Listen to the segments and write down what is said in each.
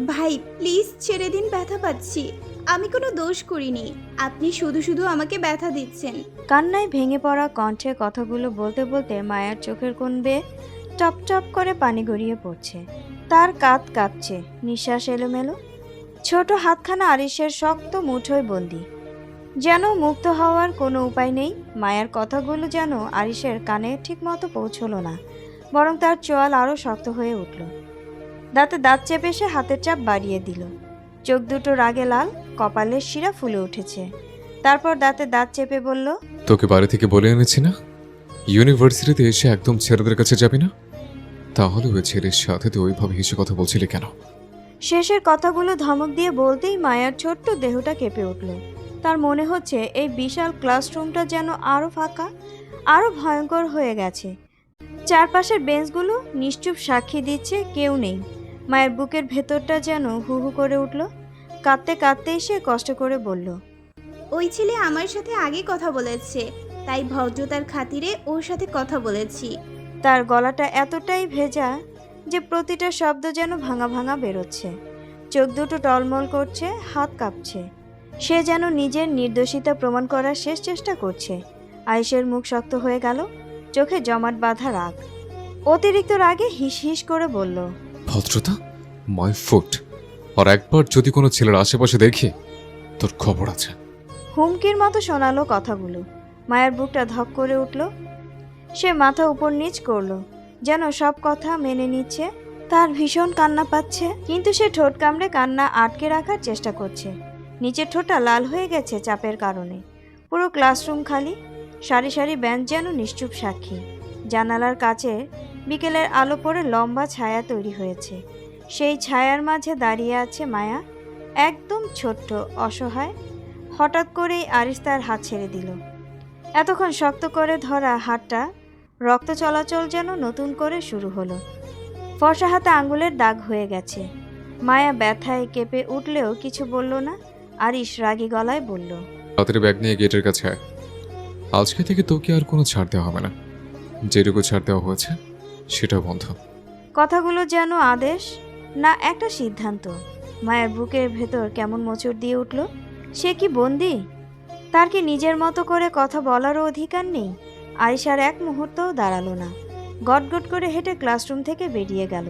ভাই প্লিজ ছেড়ে দিন, ব্যথা পাচ্ছি। আমি কোনো দোষ করিনি, আপনি শুধু শুধু আমাকে ব্যথা দিচ্ছেন। কান্নায় ভেঙে পড়া কণ্ঠে কথাগুলো বলতে বলতে মায়ার চোখের কোণ বেয়ে টপ টপ করে পানি গড়িয়ে পড়ছে। তার কাঁধ কাঁপছে, নিঃশ্বাস এলোমেলো। ছোট হাতখানা আরিশের শক্ত মুঠোয় বন্দি, যেন মুক্ত হওয়ার কোনো উপায় নেই। মায়ার কথাগুলো যেন আরিশের কানে ঠিকমতো পৌঁছলো না, বরং তার চোয়াল আরও শক্ত হয়ে উঠল। দাঁতে দাঁত চেপে সে হাতের চাপ বাড়িয়ে দিল। চোখ দুটো রাগে লাল, কপালের শিরা ফুলে উঠেছে। তারপর দাঁতে দাঁত চেপে বলল, তোকে বাড়ি থেকে বলে এনেছি না ইউনিভার্সিটিতে এসে একদম ছেলেদের কাছে যাবি না? তাহলে ওই ছেলের সাথে তুই ওইভাবে হেসে কথা বলছিলি কেন? শেষের কথাগুলো ধমক দিয়ে বলতেই মায়ার ছোট্ট দেহটা কেঁপে উঠল। তার মনে হচ্ছে এই বিশাল ক্লাসরুমটা যেন আরও ফাঁকা, আরও ভয়ঙ্কর হয়ে গেছে। চারপাশের বেঞ্চগুলো নিশ্চুপ সাক্ষী দিচ্ছে কেউ নেই। মায়ের বুকের ভেতরটা যেন হু হু করে উঠল। কাঁদতে কাঁদতেই সে কষ্ট করে বলল, ওই ছেলে আমার সাথে আগে কথা বলেছে, তাই ভদ্রতার খাতিরে ওর সাথে কথা বলেছি। তার গলাটা এতটাই ভেজা যে প্রতিটা শব্দ যেন ভাঙা ভাঙা বেরোচ্ছে। চোখ দুটো টলমল করছে, হাত কাঁপছে। সে যেন নিজের নির্দোষিতা প্রমাণ করার শেষ চেষ্টা করছে। আয়েশের মুখ শক্ত হয়ে গেল, চোখে জমাট বাঁধা রাগ। অতিরিক্ত রাগে হিস হিস করে বলল, ভদ্রতা মাই ফুট, আর একবার যদি কোনো ছেলের আশেপাশে দেখি তোর খবর আছে। হুমকির মতো শোনালো কথাগুলো। মায়ের বুকটা ধক করে উঠল। সে মাথা উপর নিচ করলো, যেন সব কথা মেনে নিচ্ছে। তার ভীষণ কান্না পাচ্ছে, কিন্তু সে ঠোঁট কামড়ে কান্না আটকে রাখার চেষ্টা করছে। নিচের ঠোঁটটা লাল হয়ে গেছে চাপের কারণে। পুরো ক্লাসরুম খালি, সারি সারি বেঞ্চ যেন নিশ্চুপ সাক্ষী। জানালার কাছে বিকেলের আলো পড়ে লম্বা ছায়া তৈরি হয়েছে। সেই ছায়ার মাঝে দাঁড়িয়ে আছে মায়া, একদম ছোট্ট, অসহায়। হঠাৎ করেই আরিশ তার হাত ছেড়ে দিল। এতক্ষণ শক্ত করে ধরা হাতটা রক্ত চলাচল যেন নতুন করে শুরু হলো। ফর্সা হাতে আঙ্গুলের দাগ হয়ে গেছে। মায়া ব্যথায় কেঁপে উঠলেও কিছু বলল না। আরিশ রাগী গলায় বলল, রাতের ব্যাগ নিয়ে গেটের কাছে আয়। আজকে থেকে তোকে আর কোনো ছাড় দেওয়া হবে না, যেটুকু ছাড় দেওয়া হয়েছে সেটাও বন্ধ। কথাগুলো যেন আদেশ না একটা সিদ্ধান্ত। মায়ের বুকের ভেতর কেমন মোচড় দিয়ে উঠল। সে কি বন্দি? তার কি নিজের মতো করে কথা বলারও অধিকার নেই? আরিশ আর এক মুহূর্তও দাঁড়ালো না। গটগট করে হেঁটে ক্লাসরুম থেকে বেরিয়ে গেল।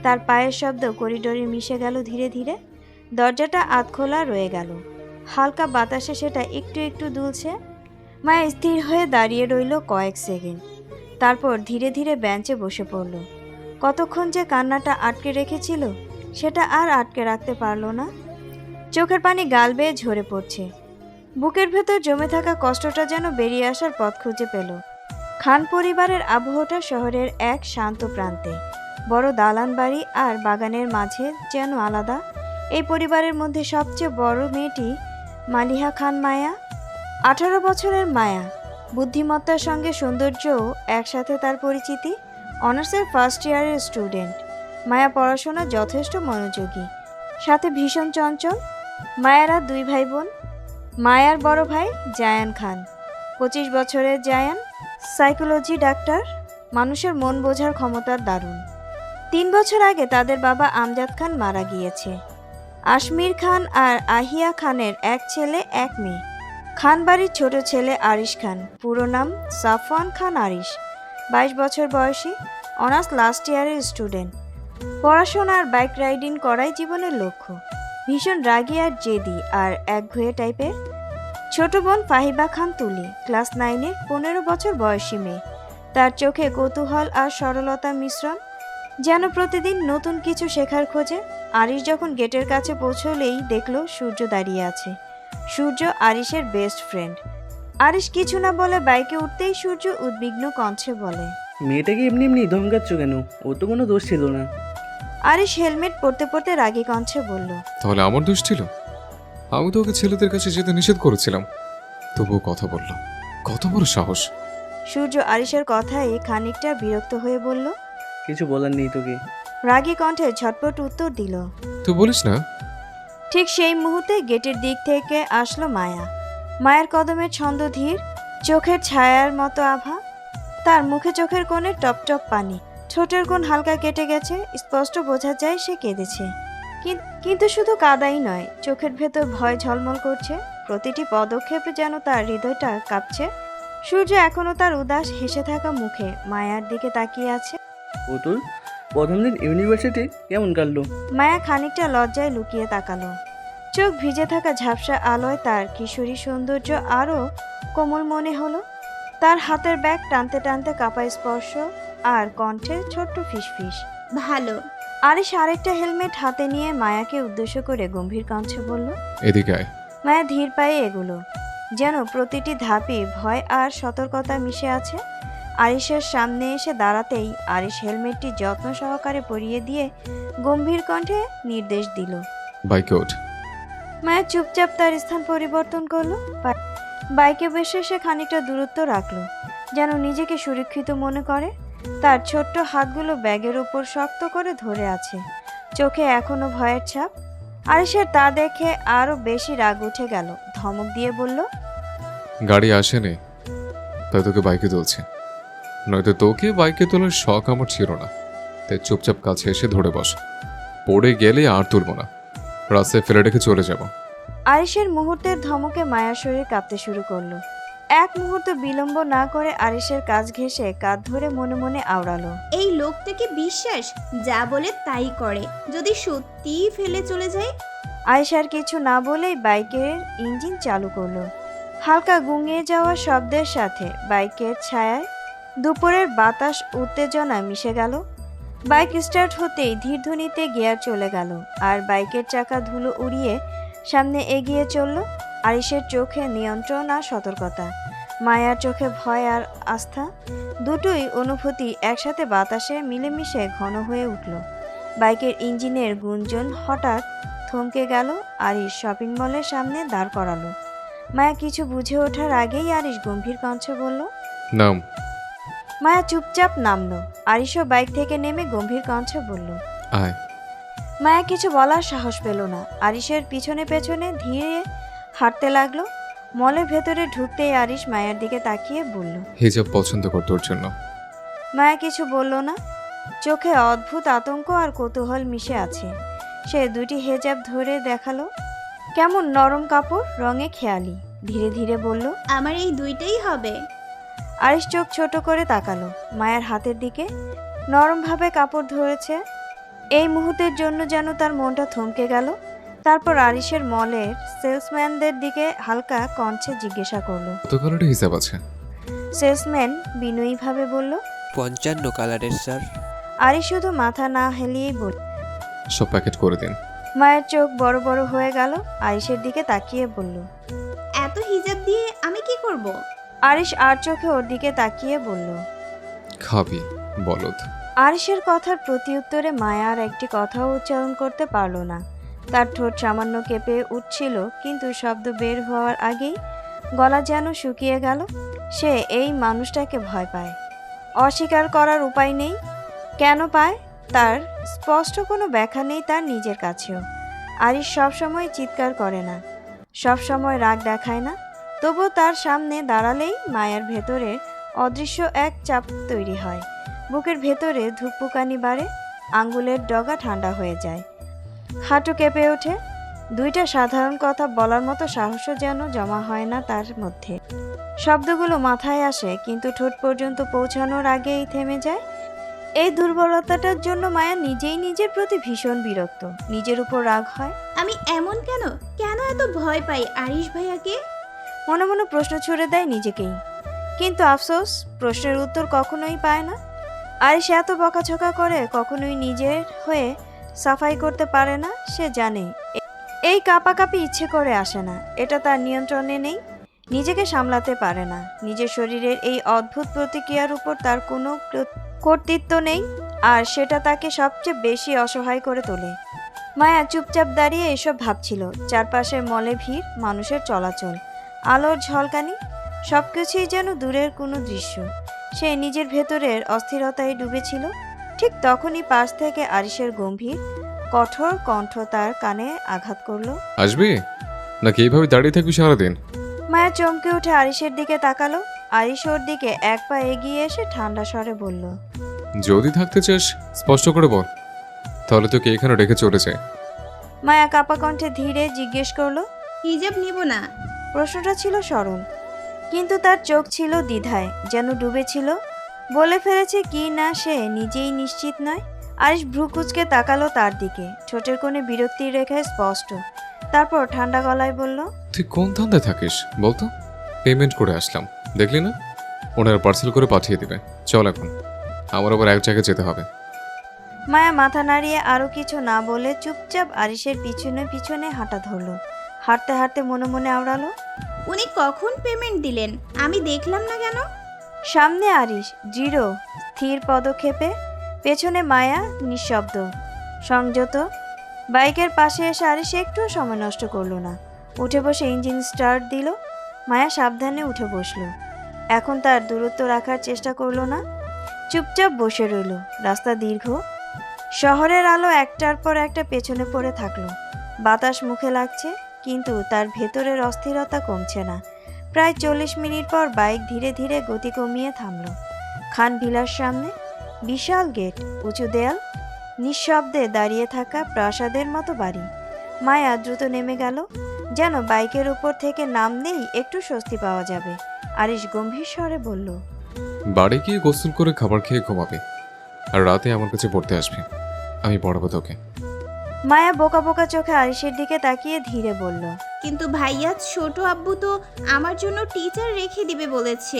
তার পায়ের শব্দ করিডোরে মিশে গেল ধীরে ধীরে। দরজাটা আধখোলা রয়ে গেল, হালকা বাতাসে সেটা একটু একটু দুলছে। মায়া স্থির হয়ে দাঁড়িয়ে রইল কয়েক সেকেন্ড, তারপর ধীরে ধীরে বেঞ্চে বসে পড়ল। কতক্ষণ যে কান্নাটা আটকে রেখেছিল সেটা আর আটকে রাখতে পারল না। চোখের পানি গাল বেয়ে ঝরে পড়ছে। বুকের ভেতর জমে থাকা কষ্টটা যেন বেরিয়ে আসার পথ খুঁজে পেল। খান পরিবারের আবহটা শহরের এক শান্ত প্রান্তে, বড় দালান বাড়ি আর বাগানের মাঝে যেন আলাদা। এই পরিবারের মধ্যে সবচেয়ে বড় মেয়েটি মালিহা খান মায়া, 18 বছরের মায়া। বুদ্ধিমত্তার সঙ্গে সৌন্দর্যও একসাথে তার পরিচিতি। অনার্সের ফার্স্ট ইয়ারের স্টুডেন্ট। মায়া পড়াশোনা যথেষ্ট মনোযোগী, সাথে ভীষণ চঞ্চল। মায়ারা 2 ভাই বোন। মায়ার বড় ভাই জায়ান খান, 25 বছরের জায়ান, সাইকোলজি ডাক্তার। মানুষের মন বোঝার ক্ষমতার দারুণ। 3 বছর আগে তাদের বাবা আমজাদ খান মারা গিয়েছে। আশমির খান আর আহিয়া খানের এক ছেলে এক মেয়ে। খান বাড়ির ছোট ছেলে আরিশ খান, পুরো নাম সাফওয়ান খান আরিশ, 22 বছর বয়সী, অনার্স লাস্ট ইয়ারের স্টুডেন্ট। পড়াশোনা আর বাইক রাইডিং করাই জীবনের লক্ষ্য। ভীষণ রাগী আর জেদি আর একঘেয়ে টাইপের। ছোট বোন ফাহিবা খান তুলি, ক্লাস 9-এর 15 বছর বয়সী মেয়ে। তার চোখে কৌতূহল আর সরলতা মিশ্রণ, যেন প্রতিদিন নতুন কিছু শেখার খোঁজে। আরিশ যখন গেটের কাছে পৌঁছলেই দেখল সূর্য দাঁড়িয়ে আছে। সূর্য আরিশের বেস্ট ফ্রেন্ড। আরিশ কিছু না বলে বাইকে উঠতেই সূর্য উদ্বিগ্ন কণ্ঠে বলে, মেয়েটাকে এমনি এমনি ধমকাচ্ছ কেন? ও তো কোনো দোষ ছিল না। আরিশ হেলমেট পরতে পরতে রাগী কণ্ঠে বলল, তাহলে আমার দোষ ছিল? আমি তো ওকে ছেলেদের কাছে যেতে নিষেধ করেছিলাম, তবুও কথা বললাম। কত বড় সাহস! সূর্য আরিশের কথায় খানিকটা বিরক্ত হয়ে বলল, কিছু বলার নেই তোকে। রাগী কণ্ঠে ঝটপট উত্তর দিল। তুই বলিস না। ঠিক সেই মুহূর্তে গেটের দিক থেকে আসলো মায়া। মায়ের কদমের ছন্দ ধীর, চোখের ছায়ার মতো আভা। তার মুখে চোখের কোণে টপ টপ পানি, ঠোঁটের কোণ হালকা কেটে গেছে, স্পষ্ট বোঝা যায় সে কেঁদেছে। কিন্তু শুধু কাদাই নয়, চোখের ভেতর ভয় ঝলমল করছে, প্রতিটি পদক্ষেপে যেন তার হৃদয়টা কাঁপছে। সূর্য এখনো তার উদাস হেসে থাকা মুখে মায়ার দিকে তাকিয়ে আছে। পুতুল, প্রথম দিন ইউনিভার্সিটি কেমন কাটলো? মায়া খানিকটা লজ্জায় লুকিয়ে তাকালো। চোখ ভিজে থাকা ঝাপসা আলোয় তার কিশোরী সৌন্দর্য আরও কোমল মনে হলো। তার হাতের ব্যাগ টানতে টানতে কাপা স্পর্শ আর কণ্ঠে ছোট্ট ফিসফিস। ভালো। আরিশ আরেকটা হেলমেট হাতে নিয়ে মায়াকে উদ্দেশ্য করে গম্ভীর কণ্ঠে বলল। এদিকে আয়। মায়া ধীর পায়ে এগুলো, যেন প্রতিটি ধাপে ভয় আর সতর্কতা মিশে আছে। আরিশের সামনে এসে দাঁড়াতেই আরিশ হেলমেটটি যত্ন সহকারে পরিয়ে দিয়ে গম্ভীর কণ্ঠে নির্দেশ দিল। বাইকে ওঠ। মায়া চুপচাপ তার স্থান পরিবর্তন করলো। বাইকে বসে সে খানিকটা দূরত্ব রাখলো, যেন নিজেকে সুরক্ষিত মনে করে। তার ছোট্ট হাতগুলো ব্যাগের উপর শক্ত করে ধরে আছে, চোখে এখনো ভয়ের ছাপ। আরিশের তা দেখে আরো বেশি রাগ উঠে গেল, ধমক দিয়ে বলল। গাড়ি আসেনি, তাই তোকে বাইকে তুলছে। নয়তো তোকে বাইকে তোলার শখ আমার ছিল না, তাই চুপচাপ কাছে এসে ধরে বস। পড়ে গেলে আর তুলব না, রাস্তায় ফেলে রেখে চলে যাব। আরিশের মুহূর্তের ধমকে মায়ার শরীর কাঁপতে শুরু করলো। এক মুহূর্ত বিলম্ব না করে আরিশের কাজ ঘেঁষে কাঁধ ধরে মনে মনে আওড়ালো। এই লোকটাকে বিশ্বাস, যা বলে তাই করে। যদি সত্যিই ফেলে চলে যায়? আয়েশার কিছু না বলেই বাইকের ইঞ্জিন চালু করলো। হালকা গুঙিয়ে যাওয়া শব্দের সাথে বাইকের ছায়ায় দুপুরের বাতাস উত্তেজনা মিশে গেল। বাইক স্টার্ট হতেই ধীরধ্বনিতে গিয়ার চলে গেল, আর বাইকের চাকা ধুলো উড়িয়ে সামনে এগিয়ে চলল। আরিশের চোখে নিয়ন্ত্রণ আর সতর্কতা, মায়ার চোখে ভয় আর আস্থা, দুটোই অনুভূতি একসাথে বাতাসে মিলেমিশে ঘন হয়ে উঠল। বাইকের ইঞ্জিনের গুঞ্জন হঠাৎ থমকে গেল। আরিশ শপিং মলের সামনে দাঁড় করালো। মায়া কিছু বুঝে ওঠার আগেই আরিশ গম্ভীর কণ্ঠে বলল। নাম। মায়া চুপচাপ নামলো। আরিশও বাইক থেকে নেমে গম্ভীর কণ্ঠে বলল। আয়। মায়া কিছু বলার সাহস পেল না। আরিশের পিছনে পেছনে ধীরে হাঁটতে লাগলো। মলের ভেতরে ঢুকতেই আরিশ মায়ার দিকে তাকিয়ে বলল। হিজাব পছন্দ কর তোর জন্য। মায়া কিছু বলল না, চোখে অদ্ভুত আতঙ্ক আর কৌতূহল মিশে আছে। সে দুটি হেজাব ধরে দেখালো, কেমন নরম কাপড়, রঙে খেয়ালি। ধীরে ধীরে বলল। আমার এই দুইটাই হবে। আরিশ চোখ ছোট করে তাকালো মায়ের হাতের দিকে। নরমভাবে কাপড় ধরেছে। এই মুহূর্তের জন্য যেন তার মনটা থমকে গেল। তারপর আরিশের মলের সেলসম্যানদের দিকে হালকা কণ্ঠে জিজ্ঞাসা করলো। কত কালারের হিসাব আছে? সেলসম্যান বিনয়ীভাবে বলল। 55 কালারের স্যার। আরিশ শুধু মাথা না হেলিয়েই বলল। সব প্যাকেট করে দিন। মায়ের চোখ বড় বড় হয়ে গেল। আরিশের দিকে তাকিয়ে বলল। এত হিজাব দিয়ে আমি কি করব? আরিশ আর চোখে ওর দিকে তাকিয়ে বলল। খাবি বলদ। আরিশের কথার প্রতি উত্তরে মায়া আর একটি কথাও উচ্চারণ করতে পারল না। তার ঠোঁট সামান্য কেঁপে উঠছিল, কিন্তু শব্দ বের হওয়ার আগেই গলা যেন শুকিয়ে গেল। সে এই মানুষটাকে ভয় পায়, অস্বীকার করার উপায় নেই। কেন পায় তার স্পষ্ট কোনো ব্যাখ্যা নেই তার নিজের কাছেও। আরিশ সবসময় চিৎকার করে না, সবসময় রাগ দেখায় না, তবুও তার সামনে দাঁড়ালেই মায়ার ভেতরে অদৃশ্য এক চাপ তৈরি হয়। বুকের ভেতরে ধুকপুকানি বাড়ে, আঙ্গুলের ডগা ঠান্ডা হয়ে যায়, হাঁটু কেঁপে ওঠে। দুইটা সাধারণ কথা বলার মতো সাহসও যেন জমা হয় না তার মধ্যে। শব্দগুলো মাথায় আসে, কিন্তু ঠোঁট পর্যন্ত পৌঁছানোর আগেই থেমে যায়। এই দুর্বলতাটার জন্য মায়া নিজেই নিজের প্রতি ভীষণ বিরক্ত, নিজের উপর রাগ হয়। আমি এমন কেন কেন এত ভয় পাই আরিশ ভাইয়াকে? মনে মনে প্রশ্ন ছুড়ে দেয় নিজেকেই, কিন্তু আফসোস প্রশ্নের উত্তর কখনোই পায় না। আরিশ এত বকাঝকা করে কখনোই নিজের হয়ে সাফাই করতে পারে না। সে জানে এই কাঁপাকাঁপি ইচ্ছে করে আসে না, এটা তার নিয়ন্ত্রণে নেই। নিজেকে সামলাতে পারে না। নিজের শরীরের এই অদ্ভুত প্রতিক্রিয়ার উপর তার কোনো কর্তৃত্ব নেই, আর সেটা তাকে সবচেয়ে বেশি অসহায় করে তোলে। মায়া চুপচাপ দাঁড়িয়ে এসব ভাবছিল। চারপাশের মলে ভিড়, মানুষের চলাচল, আলোর ঝলকানি, সবকিছুই যেন দূরের কোনো দৃশ্য। সে নিজের ভেতরের অস্থিরতায় ডুবেছিল। ঠিক তখনই পাশ থেকে আরিশের গম্ভীর কঠোর কণ্ঠ তার কানে আঘাত করলো। আসবি নাকি এইভাবে দাঁড়িয়ে থাকবি সারাদিন? মায়া চমকে উঠে আরিশের দিকে তাকালো। আরিশ ওর দিকে এক পা এগিয়ে এসে ঠান্ডা স্বরে বলল, যদি থাকতে চাস স্পষ্ট করে বল, তাহলে তোকে এখানে রেখে চলে যায়। মায়া কাপা কণ্ঠে ধীরে জিজ্ঞেস করলো। হিজাব নিব না। প্রশ্নটা ছিল সরল, কিন্তু তার চোখ ছিল দ্বিধায়, যেন ডুবেছিল। বলে ফেলেছে কি না সে নিজেই নিশ্চিত নয়। আরিশ ভ্রু কুঁচকে তাকালো তার দিকে, ঠোঁটের কোণে বিরক্তির রেখায় স্পষ্ট। তারপর ঠান্ডা গলায় বলল, তুই কোন ধান্দায় থাকিস বলতো? পেমেন্ট করে আসলাম, দেখলি না? ওনারা পার্সেল করে পাঠিয়ে দিবে। চল এখন, আমার আবার এক জায়গায় যেতে হবে। মায়া মাথা নাড়িয়ে আরও কিছু না বলে চুপচাপ আরিশের পিছনে পিছনে হাঁটা ধরল। হাঁটতে হাঁটতে মনে মনে আওড়ালো, উনি কখন পেমেন্ট দিলেন? আমি দেখলাম না কেন? সামনে আরিশ দৃঢ় স্থির পদক্ষেপে, পেছনে মায়া নিঃশব্দ সংযত। বাইকের পাশে এসে আরিশ একটু সময় নষ্ট করলো না, উঠে বসে ইঞ্জিন স্টার্ট দিল। মায়া সাবধানে উঠে বসলো। এখন তার দূরত্ব রাখার চেষ্টা করলো না, চুপচাপ বসে রইল। রাস্তা দীর্ঘ, শহরের আলো একটার পর একটা পেছনে পড়ে থাকলো। বাতাস মুখে লাগছে, কিন্তু তার ভেতরের অস্থিরতা কমছে না। প্রায় 40 মিনিট পর বাইক ধীরে ধীরে গতি কমিয়ে থামল। খান ভিলার সামনে বিশাল গেট, উঁচু দেয়াল, নিঃশব্দে দাঁড়িয়ে থাকা প্রাসাদের মতো বাড়ি। মায়া দ্রুত নেমে গেল, যেন বাইকের উপর থেকে নামলেই একটু স্বস্তি পাওয়া যাবে। আরিশ গম্ভীর স্বরে বলল, বাড়ি গিয়ে গোসল করে খাবার খেয়ে ঘুমাবি, আর রাতে আমার কাছে পড়তে আসবি। আমি পড়াবো তোকে। মায়া বোকা বোকা চোখে আরিশের দিকে তাকিয়ে ধীরে বলল, কিন্তু ভাইয়া, ছোট আব্বু তো আমার জন্য টিচার রেখে দিবে বলেছে।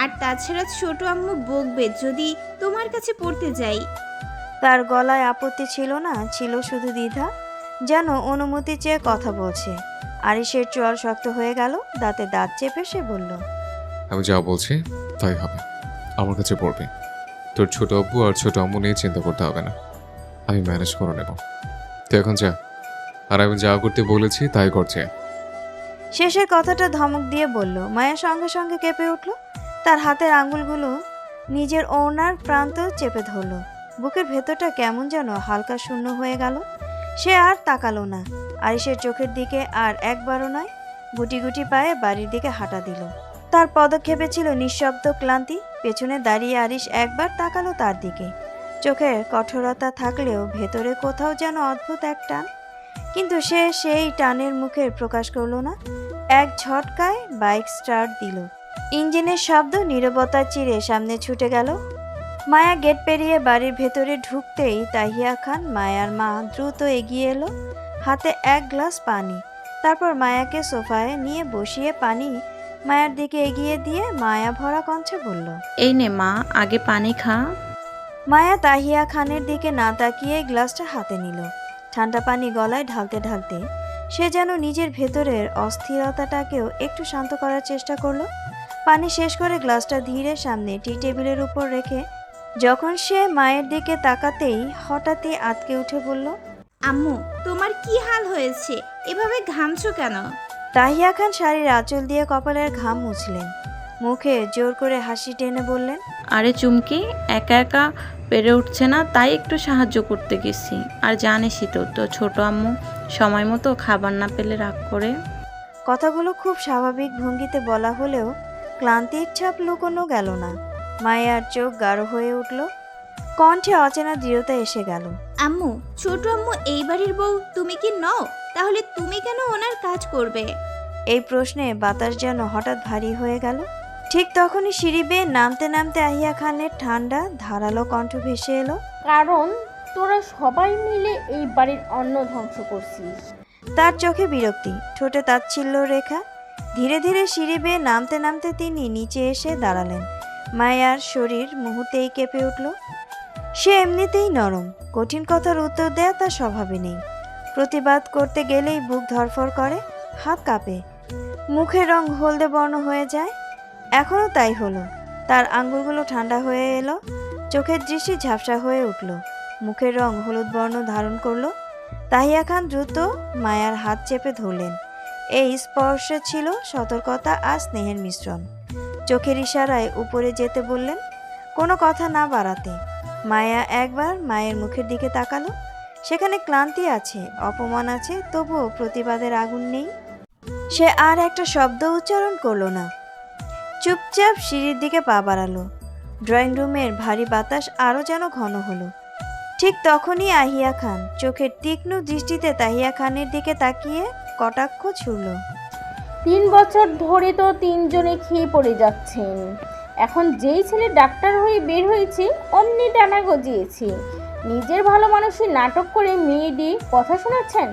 আর তাছাড়া ছোট আম্মু বকবে যদি তোমার কাছে পড়তে যাই। তার গলায় আপত্তি ছিল না, ছিল শুধু দ্বিধা, যেন অনুমতি চেয়ে কথা বলছে। আরিশের চোয়াল শক্ত হয়ে গেল, দাঁতে দাঁত চেপে সে বলল, আমি যা বলছি তাই হবে। আমার কাছে পড়বি। তোর ছোট আব্বু আর ছোট আম্মু নিয়ে চিন্তা করতে হবে না, আমি ম্যানেজ করে নেব। তুই এখন যা, আর আমি যা করতে বলেছি তাই করছে। শেষের কথাটা ধমক দিয়ে বলল। মায়ের সঙ্গে সঙ্গে কেঁপে উঠল, তার হাতের আঙুলগুলো নিজের ওড়নার প্রান্ত চেপে ধরল। বুকের ভেতরটা কেমন যেন হালকা শূন্য হয়ে গেল। সে আর তাকালো না আরিশের চোখের দিকে, আর একবারও নয়। গুটি গুটি পায়ে বাড়ির দিকে হাঁটা দিল। তার পদক্ষেপে ছিল নিঃশব্দ ক্লান্তি। পেছনে দাঁড়িয়ে আরিশ একবার তাকালো তার দিকে। চোখের কঠোরতা থাকলেও ভেতরে কোথাও যেন অদ্ভুত এক টান, কিন্তু সে সেই টানের মুখের প্রকাশ করলো না। এক ঝটকায় বাইক স্টার্ট দিল। ইঞ্জিনের শব্দ নীরবতা চিরে সামনে ছুটে গেল। মায়া গেট পেরিয়ে বাড়ির ভেতরে ঢুকতেই তাহিয়া খান, মায়ার মা, দ্রুত এগিয়ে এলো, হাতে এক গ্লাস পানি। তারপর মায়াকে সোফায় নিয়ে বসিয়ে পানি মায়ার দিকে এগিয়ে দিয়ে মায়া ভরা কণ্ঠে বলল, এই নে মা, আগে পানি খা। মায়া তাহিয়া খানের দিকে না তাকিয়ে গ্লাসটা হাতে নিল। ঠান্ডা পানি গলায় ঢালতে ঢালতে সে যেন নিজের ভেতরের অস্থিরতাটাকেও একটু শান্ত করার চেষ্টা করলো। পানি শেষ করে গ্লাসটা ধীরে সামনে টি টেবিলের উপর রেখে যখন সে মায়ের দিকে তাকাতেই হঠাৎই আটকে উঠে বলল, আম্মু, তোমার কি হাল হয়েছে? এভাবে ঘামছো কেন? তাহিয়া খান শাড়ির আঁচল দিয়ে কপালের ঘাম মুছলেন, মুখে জোর করে হাসি টেনে বললেন, আরে চুমকি, একা একা পেরে উঠছে না, তাই একটু সাহায্য করতে গেছি। আর জানিসই তো, তো ছোট আম্মু সময় মতো খাবার না পেলে রাগ করে। কথাগুলো খুব স্বাভাবিক ভঙ্গিতে বলা হলেও ক্লান্তির ছাপ লুকোনো গেল না। মায়ার চোখ গাঢ় হয়ে উঠল, কণ্ঠে অচেনা দৃঢ়তা এসে গেল। আম্মু, ছোট আম্মু এই বাড়ির বউ, তুমি কি নও? তাহলে তুমি কেন ওনার কাজ করবে? এই প্রশ্নে বাতাস যেন হঠাৎ ভারী হয়ে গেল। ঠিক তখনই সিঁড়ি বেয়ে নামতে নামতে আহিয়া খানের ঠান্ডা ধারালো কণ্ঠ ভেসে এলো, কারণ তোরা সবাই মিলে এই বাড়ির অন্ন ধ্বংস করছিস। তার চোখে বিরক্তি, ঠোঁটে তাচ্ছিল্য রেখা। ধীরে ধীরে সিঁড়ি বেয়ে নামতে নামতে তিনি নিচে এসে দাঁড়ালেন। মায়ার শরীর মুহূর্তেই কেঁপে উঠল। সে এমনিতেই নরম, কঠিন কথার উত্তর দেয়া তার স্বভাবে নেই। প্রতিবাদ করতে গেলেই বুক ধরফর করে, হাত কাঁপে, মুখের রং হলদে বর্ণ হয়ে যায়। এখনও তাই হলো। তার আঙ্গুলগুলো ঠান্ডা হয়ে এলো, চোখের দৃষ্টি ঝাপসা হয়ে উঠল, মুখের রং হলুদ বর্ণ ধারণ করলো। তাহিয়া খান দ্রুত মায়ার হাত চেপে ধরলেন। এই স্পর্শে ছিল সতর্কতা আর স্নেহের মিশ্রণ। চোখের ইশারায় উপরে যেতে বললেন, কোনো কথা না বাড়াতে। মায়া একবার মায়ের মুখের দিকে তাকালো। সেখানে ক্লান্তি আছে, অপমান আছে, তবুও প্রতিবাদের আগুন নেই। সে আর একটা শব্দ উচ্চারণ করলো না, চুপচাপ সিঁড়ির দিকে পা বাড়ালো। ড্রয়িং রুমের ভারী বাতাস আরও যেন ঘন হলো। ঠিক তখনই আহিয়া খান চোখের তীক্ষ্ণ দৃষ্টিতে তাহিয়া খানের দিকে তাকিয়ে কটাক্ষ ছুড়ল। 3 বছর ধরে তো 3 জনে খেয়ে পড়ে যাচ্ছেন, এখন যেই ছেলে ডাক্তার হয়ে বের হয়েছে অমনি ডানা গজিয়েছে। নিজের ভালো মানুষের নাটক করে মেয়ে দিয়ে কথা শোনাচ্ছেন।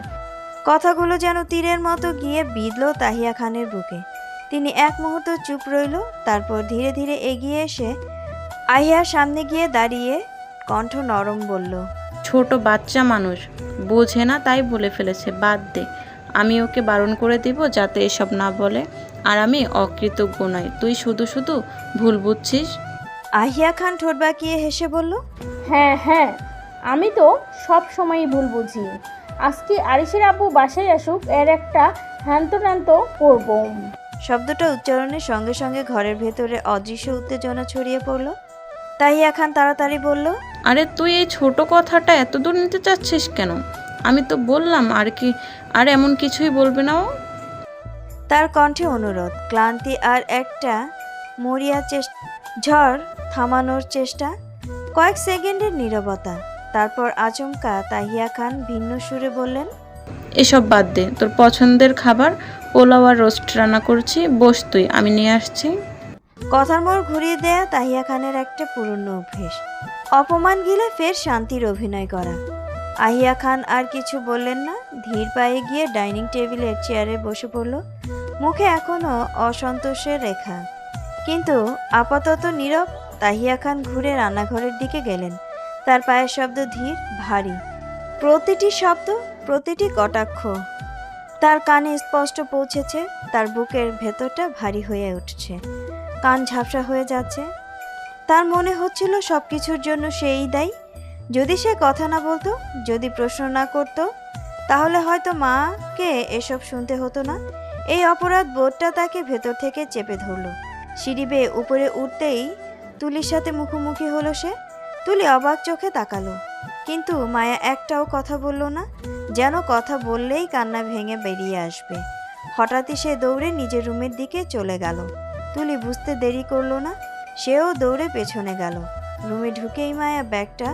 কথাগুলো যেন তীরের মতো গিয়ে বিঁধল তাহিয়া খানের বুকে। তিনি এক মুহূর্ত চুপ রইল, তারপর ধীরে ধীরে এগিয়ে এসে আহিয়ার সামনে গিয়ে দাঁড়িয়ে কণ্ঠ নরম বলল, ছোট বাচ্চা মানুষ, বোঝে না তাই বলে ফেলেছে, বাদ দে। আমি ওকে বারণ করে দিব যাতে এসব না বলে। আর আমি অকৃতজ্ঞ নই, তুই শুধু শুধু ভুল বুঝছিস। আহিয়া খান ঠোঁট বাঁকিয়ে হেসে বলল, হ্যাঁ হ্যাঁ, আমি তো সব সময়ই ভুল বুঝি। আজকে আরিশের আব্বু বাসায় আসুক, এর একটা হ্যান্ত করব। শব্দটা উচ্চারণের সঙ্গে সঙ্গে ঘরের ভেতরে অদৃশ্য উত্তেজনা ছড়িয়ে পড়ল। তাহিয়া খান তাড়াতাড়ি বলল, আরে তুই এই ছোট কথাটা এত দূর নিতে চাচ্ছিস কেন? আমি তো বললাম আর কি, আর এমন কিছুই বলবে না ও। তার কণ্ঠে অনুরোধ, ক্লান্তি আর একটা মরিয়া চেষ্টা, ঝড় থামানোর চেষ্টা। কয়েক সেকেন্ডের নীরবতা, তারপর আচমকা তাহিয়া খান ভিন্ন সুরে বললেন, এসব বাদ দে, তোর পছন্দের খাবার পোলাও আর রোস্ট রান্না করছি, বস তুই, আমি নিয়ে আসছি। কথার মোড় ঘুরিয়ে দেয়া তাহিয়া খানের একটা পুরনো অভ্যেস, অপমান গিলে ফের শান্তির অভিনয় করা। আহিয়া খান আর কিছু বললেন না, ধীর পায়ে গিয়ে ডাইনিং টেবিলের চেয়ারে বসে পড়ল। মুখে এখনো অসন্তোষের রেখা, কিন্তু আপাতত নীরব। তাহিয়া খান ঘুরে রান্নাঘরের দিকে গেলেন। তার পায়ের শব্দ ধীর, ভারী, প্রতিটি শব্দ, প্রতিটি কটাক্ষ তার কানে স্পষ্ট পৌঁছেছে। তার বুকের ভেতরটা ভারী হয়ে উঠছে, কান ঝাপসা হয়ে যাচ্ছে। তার মনে হচ্ছিল সব কিছুর জন্য সেই দায়ী। যদি সে কথা না বলতো, যদি প্রশ্ন না করত, তাহলে হয়তো মাকে এসব শুনতে হতো না। এই অপরাধ বোধটা তাকে ভেতর থেকে চেপে ধরল। সিঁড়ি বেয়ে উপরে উঠতেই তুলির সাথে মুখোমুখি হলো সে। তুলি অবাক চোখে তাকালো, কিন্তু মায়া একটাও কথা বলল না, যেন কথা বললেই কান্না ভেঙে বেরিয়ে আসবে। হঠাৎই সে দৌড়ে নিজের রুমের দিকে চলে গেল। তুলি বুঝতে দেরি করলো না, সেও দৌড়ে পেছনে গেল। রুমে ঢুকেই মায়া ব্যাগটা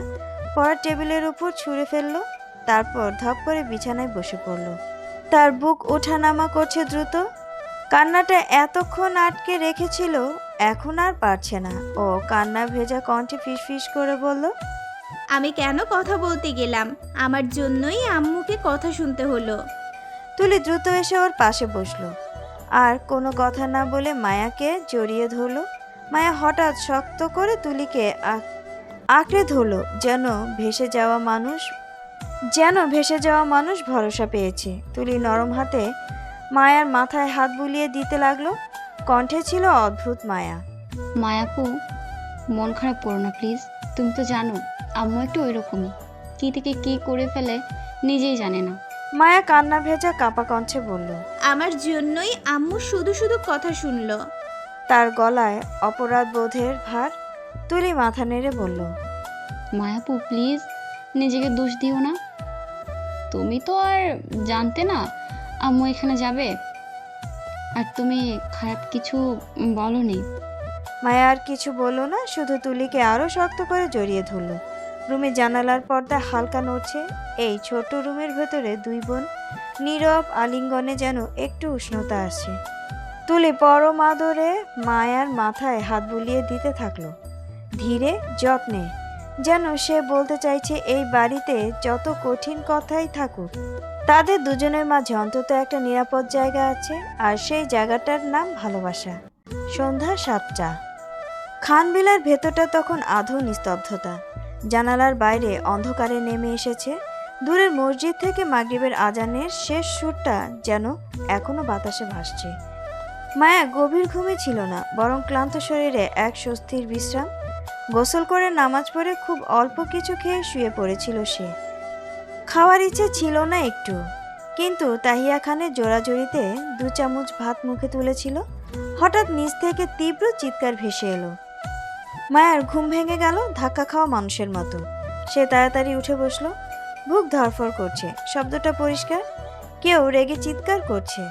পড়ার টেবিলের উপর ছুঁড়ে ফেললো, তারপর ধপ করে বিছানায় বসে পড়ল। তার বুক ওঠানামা করছে দ্রুত। কান্নাটা এতক্ষণ আটকে রেখেছিল, এখন আর পারছে না। ও কান্না ভেজা কণ্ঠে ফিসফিস করে বলল, আমি কেন কথা বলতে গেলাম? আমার জন্যই আম্মুকে কথা শুনতে হলো। তুলি দ্রুত এসে ওর পাশে বসলো, আর কোনো কথা না বলে মায়াকে জড়িয়ে ধরলো। মায়া হঠাৎ শক্ত করে তুলিকে আঁকড়ে ধরলো, যেন ভেসে যাওয়া মানুষ ভরসা পেয়েছে। তুলি নরম হাতে মায়ার মাথায় হাত বুলিয়ে দিতে লাগলো, কণ্ঠে ছিল অদ্ভুত মায়া। মায়াপু, মন খারাপ করো না প্লিজ। তুমি তো জানো আম্মু একটু ওইরকমই, কী থেকে কী করে ফেলে নিজেই জানে না। মায়া কান্না ভেজা কাঁপা কণ্ঠে বলল, আমার জন্যই আম্মু শুধু শুধু কথা শুনলো। তার গলায় অপরাধ বোধের ভার। তুলি মাথা নেড়ে বলল, মায়াপু প্লিজ, নিজেকে দোষ দিও না। তুমি তো আর জানতে না আম্মু এখানে যাবে, আর তুমি খারাপ কিছু বলনি। মায়া আর কিছু বলল না, শুধু তুলিকে আরো শক্ত করে জড়িয়ে ধরল। রুমে জানালার পর্দা হালকা নড়ছে। এই ছোট রুমের ভেতরে দুই বোন নীরব আলিঙ্গনে যেন একটু উষ্ণতা আসে। তুলি পরম আদরে মায়ার মাথায় হাত বুলিয়ে দিতে থাকলো, ধীরে যত্নে, যেন সে বলতে চাইছে এই বাড়িতে যত কঠিন কথাই থাকুক, তাদের দুজনের মাঝে অন্তত একটা নিরাপদ জায়গা আছে, আর সেই জায়গাটার নাম ভালোবাসা। সন্ধ্যা 7টা। খানবিলার ভেতরটা তখন আধো নিস্তব্ধতা। জানালার বাইরে অন্ধকারে নেমে এসেছে। দূরের মসজিদ থেকে মাগরিবের আজানের শেষ সুরটা যেন এখনো বাতাসে ভাসছে। মায়া গভীর ঘুমে ছিল না, বরং ক্লান্ত শরীরে এক স্বস্তির বিশ্রাম। গোসল করে নামাজ পড়ে খুব অল্প কিছু খেয়ে শুয়ে পড়েছিল সে। খাওয়ার ইচ্ছে ছিল না একটু, কিন্তু তাহিয়া খানের জোড়াজড়িতে 2 চামচ ভাত মুখে তুলেছিল। হঠাৎ নিচ থেকে তীব্র চিৎকার ভেসে এলো। মায়ার ঘুম ভেঙে গেল ধাক্কা খাওয়া মানুষের মতো। সে তাড়াতাড়ি উঠে বসলো। বুক ধড়ফড় করছে, শব্দটা পরিষ্কার, কেউ রেগে চিৎকার করছে।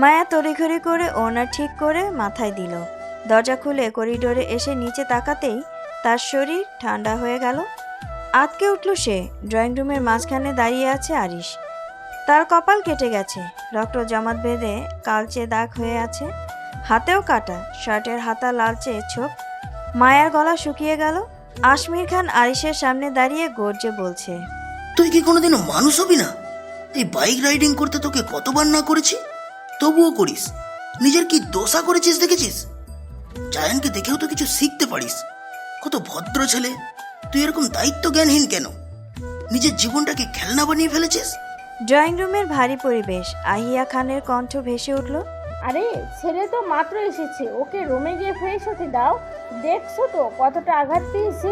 মায়া তড়িঘড়ি করে ওড়না ঠিক করে মাথায় দিল। দরজা খুলে করিডোরে এসে নিচে তাকাতেই তার শরীর ঠান্ডা হয়ে গেল। আতকে উঠল সে। ড্রয়িং রুমের মাঝখানে দাঁড়িয়ে আছে আরিশ। তার কপাল কেটে গেছে, রক্ত জমাট বেঁধে কালচে দাগ হয়ে আছে, হাতেও কাটা, শার্টের হাতা লালচে ছোপ। মায়ার গলা শুকিয়ে গেল। আশমির খান আরিশের সামনে দাঁড়িয়ে গর্জে বলছে, তুই কি কোনোদিনও মানুষ হবি না? এই বাইক রাইডিং করতে তোকে কতবার না করেছি, তবুও করিস। নিজের কি দোষা করেছিস দেখেছিস? জায়ানকে দেখেও তো কিছু শিখতে পারিস। কত ভদ্র ছেলে, তুই এরকম দায়িত্ব জ্ঞানহীন কেন? নিজের জীবনটাকে খেলনা বানিয়ে ফেলেছিস। ড্রয়িং রুমের ভারী পরিবেশ। আহিয়া খানের কণ্ঠ ভেসে উঠল, আরে ছেলে তো মাত্র এসেছে, ওকে রুমে গিয়ে ফ্রেশ হতে দাও। দেখছো তো কতটা আঘাত পেয়েছে।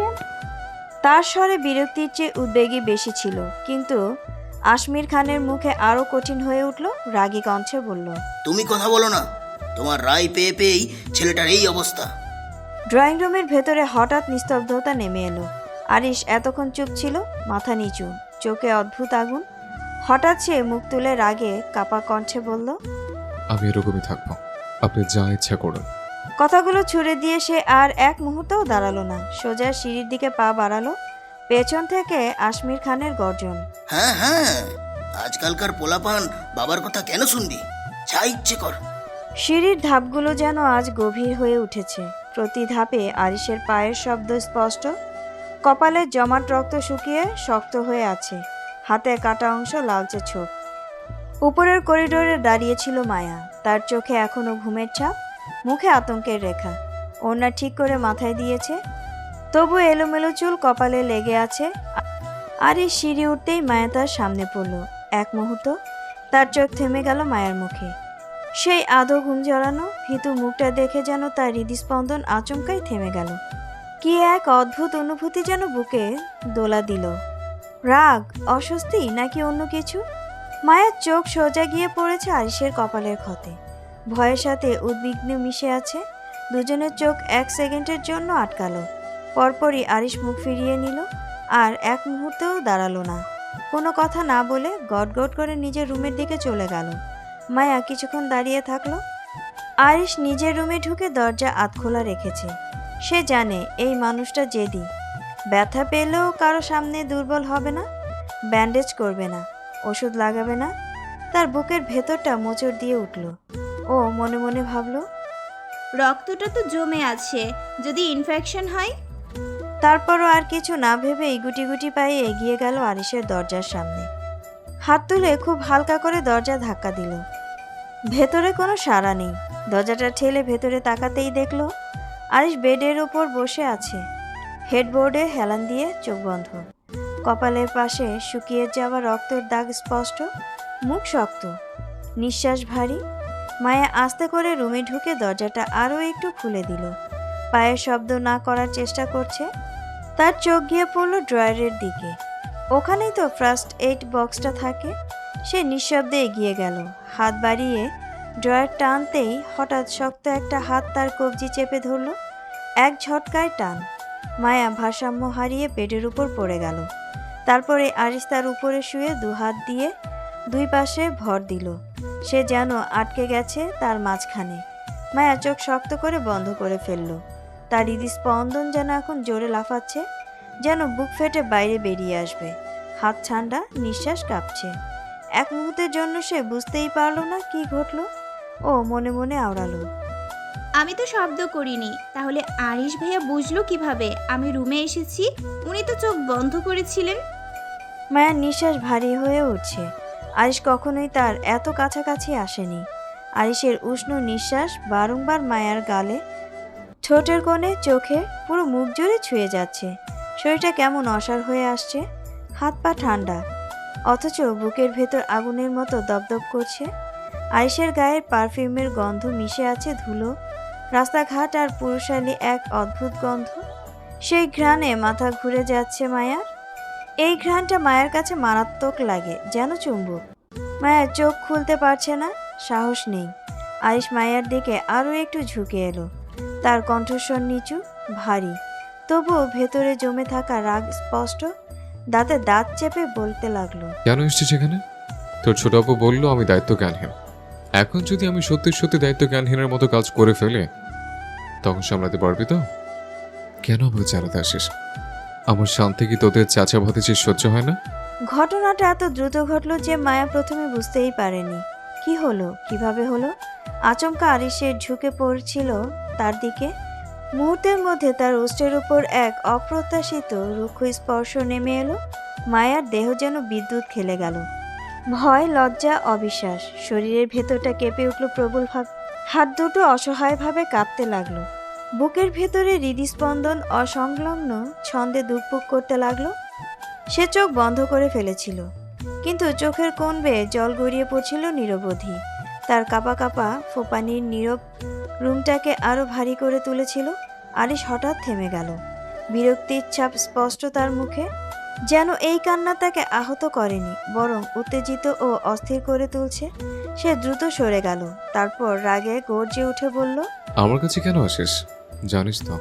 তার স্বরে বিরক্তির চেয়ে উদ্বেগই বেশি ছিল, কিন্তু আশমির খানের মুখে আরো কঠিন হয়ে উঠল। রাগী কণ্ঠে বলল, তুমি কথা বলো না, তোমার রায় পেয়ে পেয়েই ছেলেটার এই অবস্থা। ড্রয়িং রুমের ভেতরে হঠাৎ নিস্তব্ধতা নেমে এলো। আরিশ এতক্ষণ চুপ ছিল, মাথা নিচু, চোখে অদ্ভুত আগুন। হঠাৎ সে মুখ তুলে রাগে কাপা কণ্ঠে বলল, আমি এরকমই থাকবো, আপনি যা ইচ্ছা করুন। কথাগুলো ছুড়ে দিয়ে সে আর এক মুহূর্তও দাঁড়ালো না, সোজা সিঁড়ির দিকে পা বাড়ালো। পেছন থেকে আশমির খানের গর্জন, হ্যাঁ হ্যাঁ, আজকালকার পোলাপান বাবার কথা কেন শুনবি? যা ইচ্ছে কর। সিঁড়ির ধাপগুলো যেন আজ গভীর হয়ে উঠেছে। প্রতি ধাপে আরিশের পায়ের শব্দ স্পষ্ট। কপালের জমাট রক্ত শুকিয়ে শক্ত হয়ে আছে, হাতে কাটা অংশ লালচে ছোপ। উপরের করিডোরে দাঁড়িয়েছিল মায়া, তার চোখে এখনো ঘুমের ছাপ, মুখে আতঙ্কের রেখা। ওড়না ঠিক করে মাথায় দিয়েছে, তবু এলোমেলো চুল কপালে লেগে আছে। আরিশ সিঁড়ি উঠতেই মায়া তার সামনে পড়ল। এক মুহূর্ত তার চোখ থেমে গেল মায়ার মুখে। সেই আধো ঘুম জড়ানো ভীতু মুখটা দেখে যেন তার হৃদস্পন্দন আচমকাই থেমে গেল। কি এক অদ্ভুত অনুভূতি যেন বুকে দোলা দিল। রাগ, অস্বস্তি নাকি অন্য কিছু? মায়ের চোখ সোজা গিয়ে পড়েছে আরিশের কপালের ক্ষতে। ভয়ের সাথে উদ্বিগ্ন মিশে আছে। দুজনের চোখ এক সেকেন্ডের জন্য আটকালো। পরপরই আরিশ মুখ ফিরিয়ে নিল, আর এক মুহূর্তেও দাঁড়ালো না। কোনো কথা না বলে গটগট করে নিজের রুমের দিকে চলে গেল। মায়া কিছুক্ষণ দাঁড়িয়ে থাকলো। আরিশ নিজের রুমে ঢুকে দরজা আধখোলা রেখেছে। সে জানে এই মানুষটা জেদি, ব্যথা পেলেও কারো সামনে দুর্বল হবে না, ব্যান্ডেজ করবে না, ওষুধ লাগাবে না। তার বুকের ভেতরটা মোচড় দিয়ে উঠল। ও মনে মনে ভাবল, রক্তটা তো জমে আছে, যদি ইনফেকশন হয়। তারপরও আর কিছু না ভেবেই গুটি গুটি পায়ে এগিয়ে গেল আরিশের দরজার সামনে। হাত তুলে খুব হালকা করে দরজা ধাক্কা দিল। ভেতরে কোনো সাড়া নেই। দরজাটা ঠেলে ভেতরে তাকাতেই দেখল আরিশ বেডের ওপর বসে আছে, হেডবোর্ডে হেলান দিয়ে চোখ বন্ধ। কপালের পাশে শুকিয়ে যাওয়া রক্তের দাগ স্পষ্ট, মুখ শক্ত, নিঃশ্বাস ভারী। মায়া আস্তে করে রুমে ঢুকে দরজাটা আরও একটু খুলে দিল। পায়ের শব্দ না করার চেষ্টা করছে। তার চোখ গিয়ে পড়ল ড্রয়ারের দিকে। ওখানেই তো ফার্স্ট এইড বক্সটা থাকে। সে নিঃশব্দে এগিয়ে গেল, হাত বাড়িয়ে ড্রয়ার টানতেই হঠাৎ শক্ত একটা হাত তার কবজি চেপে ধরল। এক ঝটকায় টান। মায়া ভারসাম্য হারিয়ে বেডের উপর পড়ে গেল। তারপরে আরিশ তার উপরে শুয়ে দু হাত দিয়ে দুই পাশে ভর দিল। সে যেন আটকে গেছে তার মাঝখানে। মায়া চোখ শক্ত করে বন্ধ করে ফেলল। তার হৃদস্পন্দন যেন এখন জোরে লাফাচ্ছে, যেন বুক ফেটে বাইরে বেরিয়ে আসবে। হাত ঠান্ডা, নিঃশ্বাস কাঁপছে। এক মুহূর্তের জন্য সে বুঝতেই পারল না কি ঘটল। ও মনে মনে আওড়ালো, আমি তো শব্দ করিনি, তাহলে আরিশ ভাইয়া বুঝলো কিভাবে আমি রুমে এসেছি? উনি তো চোখ বন্ধ করেছিলেন। মায়ার নিঃশ্বাস ভারী হয়ে উঠছে। আরিশ কখনোই তার এত কাছাকাছি আসেনি। আরিশের উষ্ণ নিঃশ্বাস বারংবার মায়ার গালে, ঠোঁটের কোণে, চোখে, পুরো মুখ জুড়ে ছুঁয়ে যাচ্ছে। শরীরটা কেমন অসাড় হয়ে আসছে, হাত পা ঠান্ডা, অথচ বুকের ভেতর আগুনের মতো দপদপ করছে। আরিশের গায়ের পারফিউমের গন্ধ মিশে আছে ধুলো, রাস্তাঘাট আর পুরুষালী এক অদ্ভুত গন্ধ। সেই ঘ্রাণে মাথা ঘুরে যাচ্ছে মায়ার। এই ঘ্রাণটা মায়ের কাছে মারাত্মক লাগে, যেন চুম্বক। মায়ের চোখ খুলতে পারছে না, সাহস নেই। আরিশ মায়ের দিকে আরও একটু ঝুঁকে এলো। তার কণ্ঠস্বর নিচু, ভারী, তবুও ভেতরে জমে থাকা রাগ স্পষ্ট। দাঁতে দাঁত চেপে বলতে লাগলো, কেন এসছিস এখানে? তোর ছোট আপু বললো আমি দায়িত্ব জ্ঞানহীন। এখন যদি আমি সত্যি সত্যি দায়িত্ব জ্ঞানহীনের মতো কাজ করে ফেলে, তখন সামলাতে পারবি তো? কেন আমাকে চালাতে আসিস? আমার শান্তি কি তোদের চাচা ভাতিজি সহ্য হয় না? ঘটনাটা এত দ্রুত ঘটলো যে মায়া প্রথমে বুঝতেই পারেনি কি হলো, কিভাবে হলো। আচমকা আরিশের ঝুঁকে পড়ছিল তার দিকে। মুহূর্তের মধ্যে তার ওষ্ঠের উপর এক অপ্রত্যাশিত রুক্ষ স্পর্শ নেমে এলো। মায়ার দেহ যেন বিদ্যুৎ খেলে গেল। ভয়, লজ্জা, অবিশ্বাস, শরীরের ভেতরটা কেঁপে উঠল প্রবলভাবে। হাত দুটো অসহায়ভাবে কাঁপতে লাগলো। বুকের ভেতরে হৃদস্পন্দন অসংলগ্ন ছন্দে দুকপুক করতে লাগলো। সে চোখ বন্ধ করে ফেলেছিল, কিন্তু চোখের কোণ বেয়ে জল গড়িয়ে পড়ছিল নিরবধি। তার কাঁপা কাঁপা ফোপানির নীরব রুমটাকে আরো ভারী করে তুলেছিল। আরিশ হঠাৎ থেমে গেল। বিরক্তির ছাপ স্পষ্ট তার মুখে। যেন এই কান্না তাকে আহত করেনি, বরং উত্তেজিত ও অস্থির করে তুলছে। সে দ্রুত সরে গেল, তারপর রাগে গর্জে উঠে বলল, আমার কাছে কেন আসিস? জানিস তো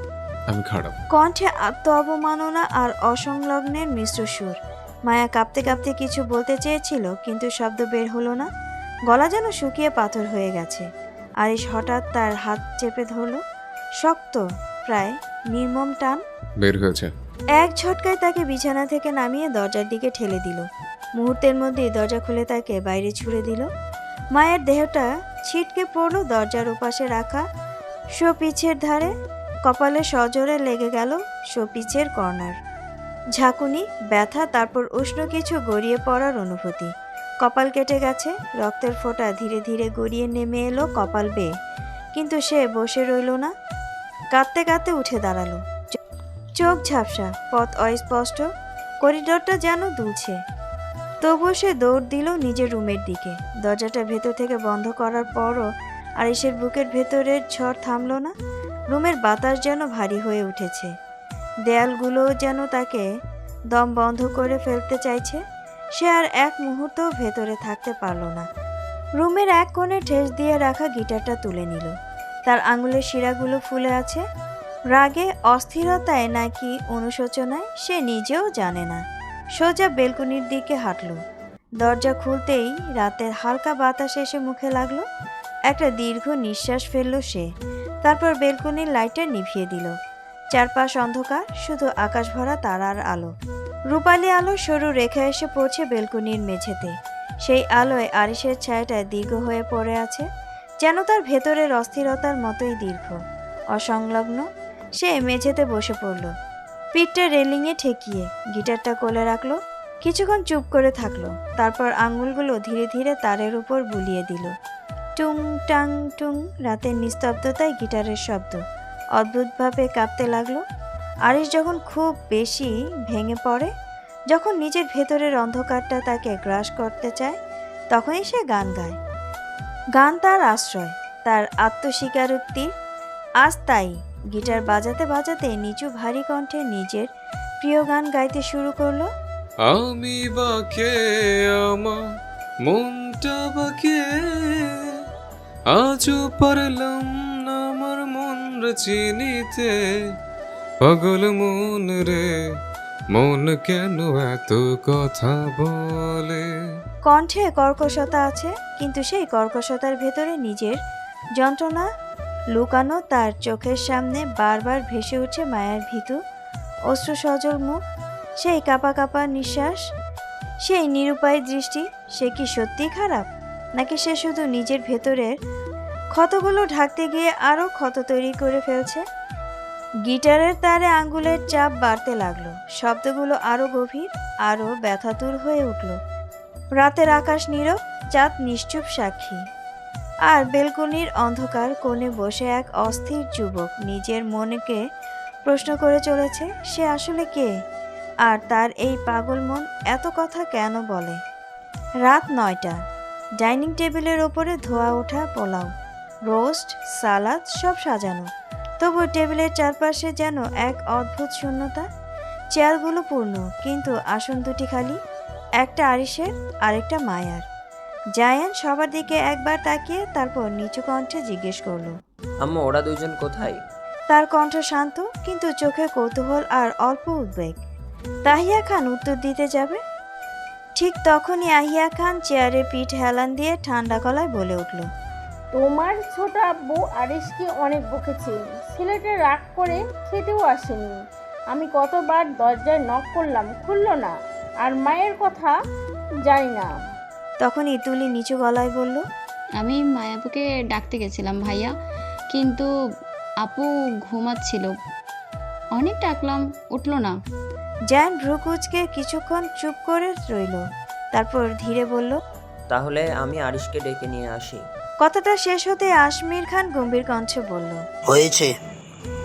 আমি খারাপ। কণ্ঠে আত্ম অবমাননা আর অসংলগ্নের মিশ্র সুর। মায়া কাঁপতে কাঁপতে কিছু বলতে চেয়েছিল, কিন্তু শব্দ বের হলো না। গলা যেন শুকিয়ে পাথর হয়ে গেছে। আরিশ হঠাৎ তার হাত চেপে ধরল, শক্ত, প্রায় নির্মম টান। বের হয়েছে। এক ঝটকায় তাকে বিছানা থেকে নামিয়ে দরজার দিকে ঠেলে দিল। মুহূর্তের মধ্যেই দরজা খুলে তাকে বাইরে ছুড়ে দিল। মায়ের দেহটা ছিটকে পড়ল দরজার ওপাশে রাখা শোপিছের ধারে। কপালে সজোরে লেগে গেল শোপিছের কর্নার। ঝাঁকুনি, ব্যথা, তারপর উষ্ণ কিছু গড়িয়ে পড়ার অনুভূতি। কপাল কেটে গেছে, রক্তের ফোঁটা ধীরে ধীরে গড়িয়ে নেমে এলো কপাল বেয়ে। কিন্তু সে বসে রইল না, কাঁদতে কাঁদতে উঠে দাঁড়ালো। চোখ ঝাপসা, পথ অস্পষ্ট, করিডোরটা যেন দুলছে। তবুও সে দৌড় দিল নিজের রুমের দিকে। দরজাটা ভেতর থেকে বন্ধ করার পরও আরিশের বুকের ভেতরের ঝড় থামল না। রুমের বাতাস যেন ভারী হয়ে উঠেছে। দেয়ালগুলোও যেন তাকে দম বন্ধ করে ফেলতে চাইছে। সে আর এক মুহূর্তও ভেতরে থাকতে পারল না। রুমের এক কোণে ঠেস দিয়ে রাখা গিটারটা তুলে নিল। তার আঙুলের শিরাগুলো ফুলে আছে। রাগে, অস্থিরতায় নাকি অনুশোচনায় সে নিজেও জানে না। সোজা বেলকনির দিকে হাঁটল। দরজা খুলতেই রাতের হালকা বাতাস এসে মুখে লাগলো। একটা দীর্ঘ নিঃশ্বাস ফেলল সে। তারপর বেলকনির লাইটটা নিভিয়ে দিল। চারপাশ অন্ধকার, শুধু আকাশ ভরা তারার আলো। রূপালি আলো সরু রেখা এসে পড়ছে বেলকনির মেঝেতে। সেই আলোয় আরিশের ছায়াটা দীর্ঘ হয়ে পড়ে আছে, যেন তার ভেতরের অস্থিরতার মতোই দীর্ঘ, অসংলগ্ন। সে মেঝেতে বসে পড়ল, পিঠটা রেলিংয়ে ঠেকিয়ে গিটারটা কোলে রাখলো। কিছুক্ষণ চুপ করে থাকলো, তারপর আঙুলগুলো ধীরে ধীরে তারের উপর বুলিয়ে দিল। টুং টাং টুং। রাতের নিস্তব্ধতায় গিটারের শব্দ অদ্ভুতভাবে কাঁপতে লাগলো। আরিশ যখন খুব বেশি ভেঙে পড়ে, যখন নিজের ভেতরের অন্ধকারটা তাকে গ্রাস করতে চায়, তখনই সে গান গায়। গান তার আশ্রয়, তার আত্মস্বীকারোক্তির। আজ তাই গিটার বাজাতে বাজাতে নিচু ভারী কণ্ঠে নিজের প্রিয় গান গাইতে শুরু করলো। আমি বাকে আমার মনটা বাকে, আজও পারলাম না আমার মন চিনিতে। পাগল মন রে, মন কেন এত কথা বলে। কণ্ঠে কর্কশতা আছে, কিন্তু সেই কর্কশতার ভেতরে নিজের যন্ত্রণা লুকানো। তার চোখের সামনে বারবার ভেসে উঠছে মায়ার ভীতু অশ্রু সজল মুখ, সেই কাঁপা কাঁপা নিঃশ্বাস, সেই নিরুপায় দৃষ্টি। সে কি সত্যি খারাপ, নাকি সে শুধু নিজের ভেতরের ক্ষতগুলো ঢাকতে গিয়ে আরও ক্ষত তৈরি করে ফেলছে? গিটারের তারে আঙ্গুলের চাপ বাড়তে লাগলো। শব্দগুলো আরো গভীর, আরো ব্যথাতুর হয়ে উঠল। রাতের আকাশ নীরব, চাঁদ নিশ্চুপ সাক্ষী। আর বেলকনির অন্ধকার কোণে বসে এক অস্থির যুবক নিজের মনকে প্রশ্ন করে চলেছে, সে আসলে কে, আর তার এই পাগল মন এত কথা কেন বলে। রাত ৯টা। ডাইনিং টেবিলের ওপরে ধোয়া ওঠা পোলাও, রোস্ট, সালাদ সব সাজানো। তবু টেবিলের চারপাশে যেন এক অদ্ভুত শূন্যতা। চেয়ারগুলো পূর্ণ, কিন্তু আসন দুটি খালি। একটা আরিশের, আরেকটা মায়ার। জায়ান সবার দিকে একবার তাকিয়ে তারপর নিচু কণ্ঠে জিজ্ঞেস করলো, আম্মু ওরা দুইজন কোথায়? তার কণ্ঠ শান্ত, কিন্তু চোখে কৌতূহল আর অল্প উদ্বেগ। তাহিয়া খান উত্তর দিতে যাবে, ঠিক তখনই আহিয়া খান চেয়ারে পিঠ হেলান দিয়ে ঠান্ডা গলায় বলে উঠল, তোমার ছোট আব্বু আরিশকে অনেক বকেছে, ছেলেটা রাগ করে খেতেও আসেনি। আমি কতবার দরজায় নক করলাম, খুলল না। আর মায়ের কথা জানি না। তখনই তুলি নিচু গলায় বলল, আমি মায়াপুকে ডাকতে গেছিলাম ভাইয়া, কিন্তু আপু ঘুমাচ্ছিল। অনেক ডাকলাম, উঠলো না। জায়ান ভ্রুকুচকে কিছুক্ষণ চুপ করে রইল, তারপর ধীরে বলল, তাহলে আমি আরিশকে ডেকে নিয়ে আসি। কথাটা শেষ হতে আশমির খান গম্ভীর কণ্ঠে বলল, হয়েছে,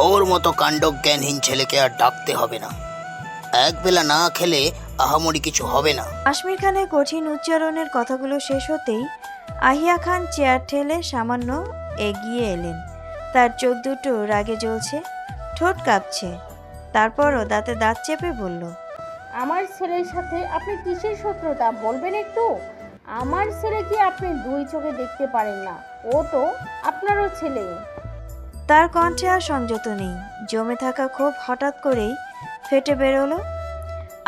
ওর মতো কাণ্ডজ্ঞানহীন ছেলেকে আর ডাকতে হবে না। একবেলা না খেলে আহামরি কিছু হবে না। আশমির খানের কঠিন উচ্চারণের কথাগুলো শেষ হতেই আহিয়া খান চেয়ার ঠেলে সামান্য এগিয়ে এলেন। তার চোখ দুটো রাগে জ্বলছে, ঠোঁট কাঁপছে। তারপরও দাঁতে দাঁত চেপে বলল, আমার ছেলের সাথে আপনি কিসের শত্রুতা বলবেন একটু? আমার ছেলে কি আপনি দুই চোখে দেখতে পারেন না? ও তো আপনারও ছেলে। তার কণ্ঠে আর সংযত নেই। জমে থাকা ক্ষোভ হঠাৎ করেই ফেটে বেরোলো।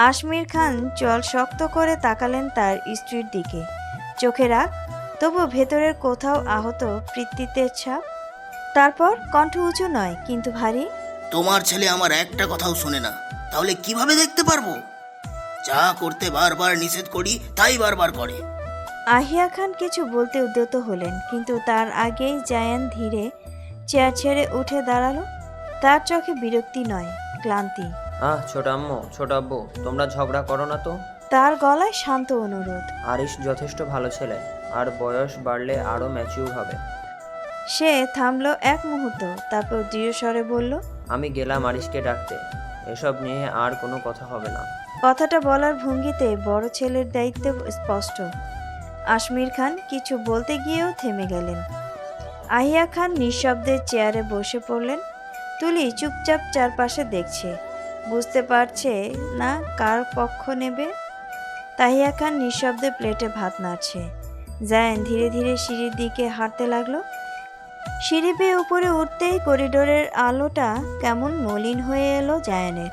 আশমির খান চল শক্ত করে তাকালেন তার স্ত্রীর দিকে, চোখে রাগ, তবু ভেতরের কোথাও আহত পিতৃত্বের ছাপ। তারপর কণ্ঠ উঁচু নয় কিন্তু ভারী, তোমার ছেলে আমার একটা কথাও শোনে না, তাহলে কিভাবে দেখতে পারবো? যা করতে বারবার নিষেধ করি তাই বারবার করে। আহিয়া খান কিছু বলতে উদ্যত হলেন, কিন্তু তার আগেই জায়ান ধীরে চেয়ার ছেড়ে উঠে দাঁড়ালো। তার চোখে বিরক্তি নয়, ক্লান্তি। ছোট আম্মু, ছোট আব্বু, তোমরা ঝগড়া করো না তো। তার গলায় শান্ত অনুরোধ। আরিশ যথেষ্ট ভালো ছেলে, আর বয়স বাড়লে আরও ম্যাচিউর হবে। সে থামলো এক মুহূর্ত, তারপর দৃঢ় স্বরে বলল, আমি গেলাম আরিশকে ডাকতে। এসব নিয়ে আর কোনো কথা হবে না। কথাটা বলার ভঙ্গিতে বড় ছেলের দায়িত্ব স্পষ্ট। আশমির খান কিছু বলতে গিয়েও থেমে গেলেন। আহিয়া খান নিঃশব্দে চেয়ারে বসে পড়লেন। তুলি চুপচাপ চারপাশে দেখছে, বুঝতে পারছে না কার পক্ষ নেবে। তাহিয়া খান নিঃশব্দে প্লেটে ভাত নাড়ছে। জায়ান ধীরে ধীরে সিঁড়ির দিকে হাঁটতে লাগলো। সিঁড়ি বেয়ে উপরে উঠতেই করিডোরের আলোটা কেমন মলিন হয়ে এলো জায়ানের।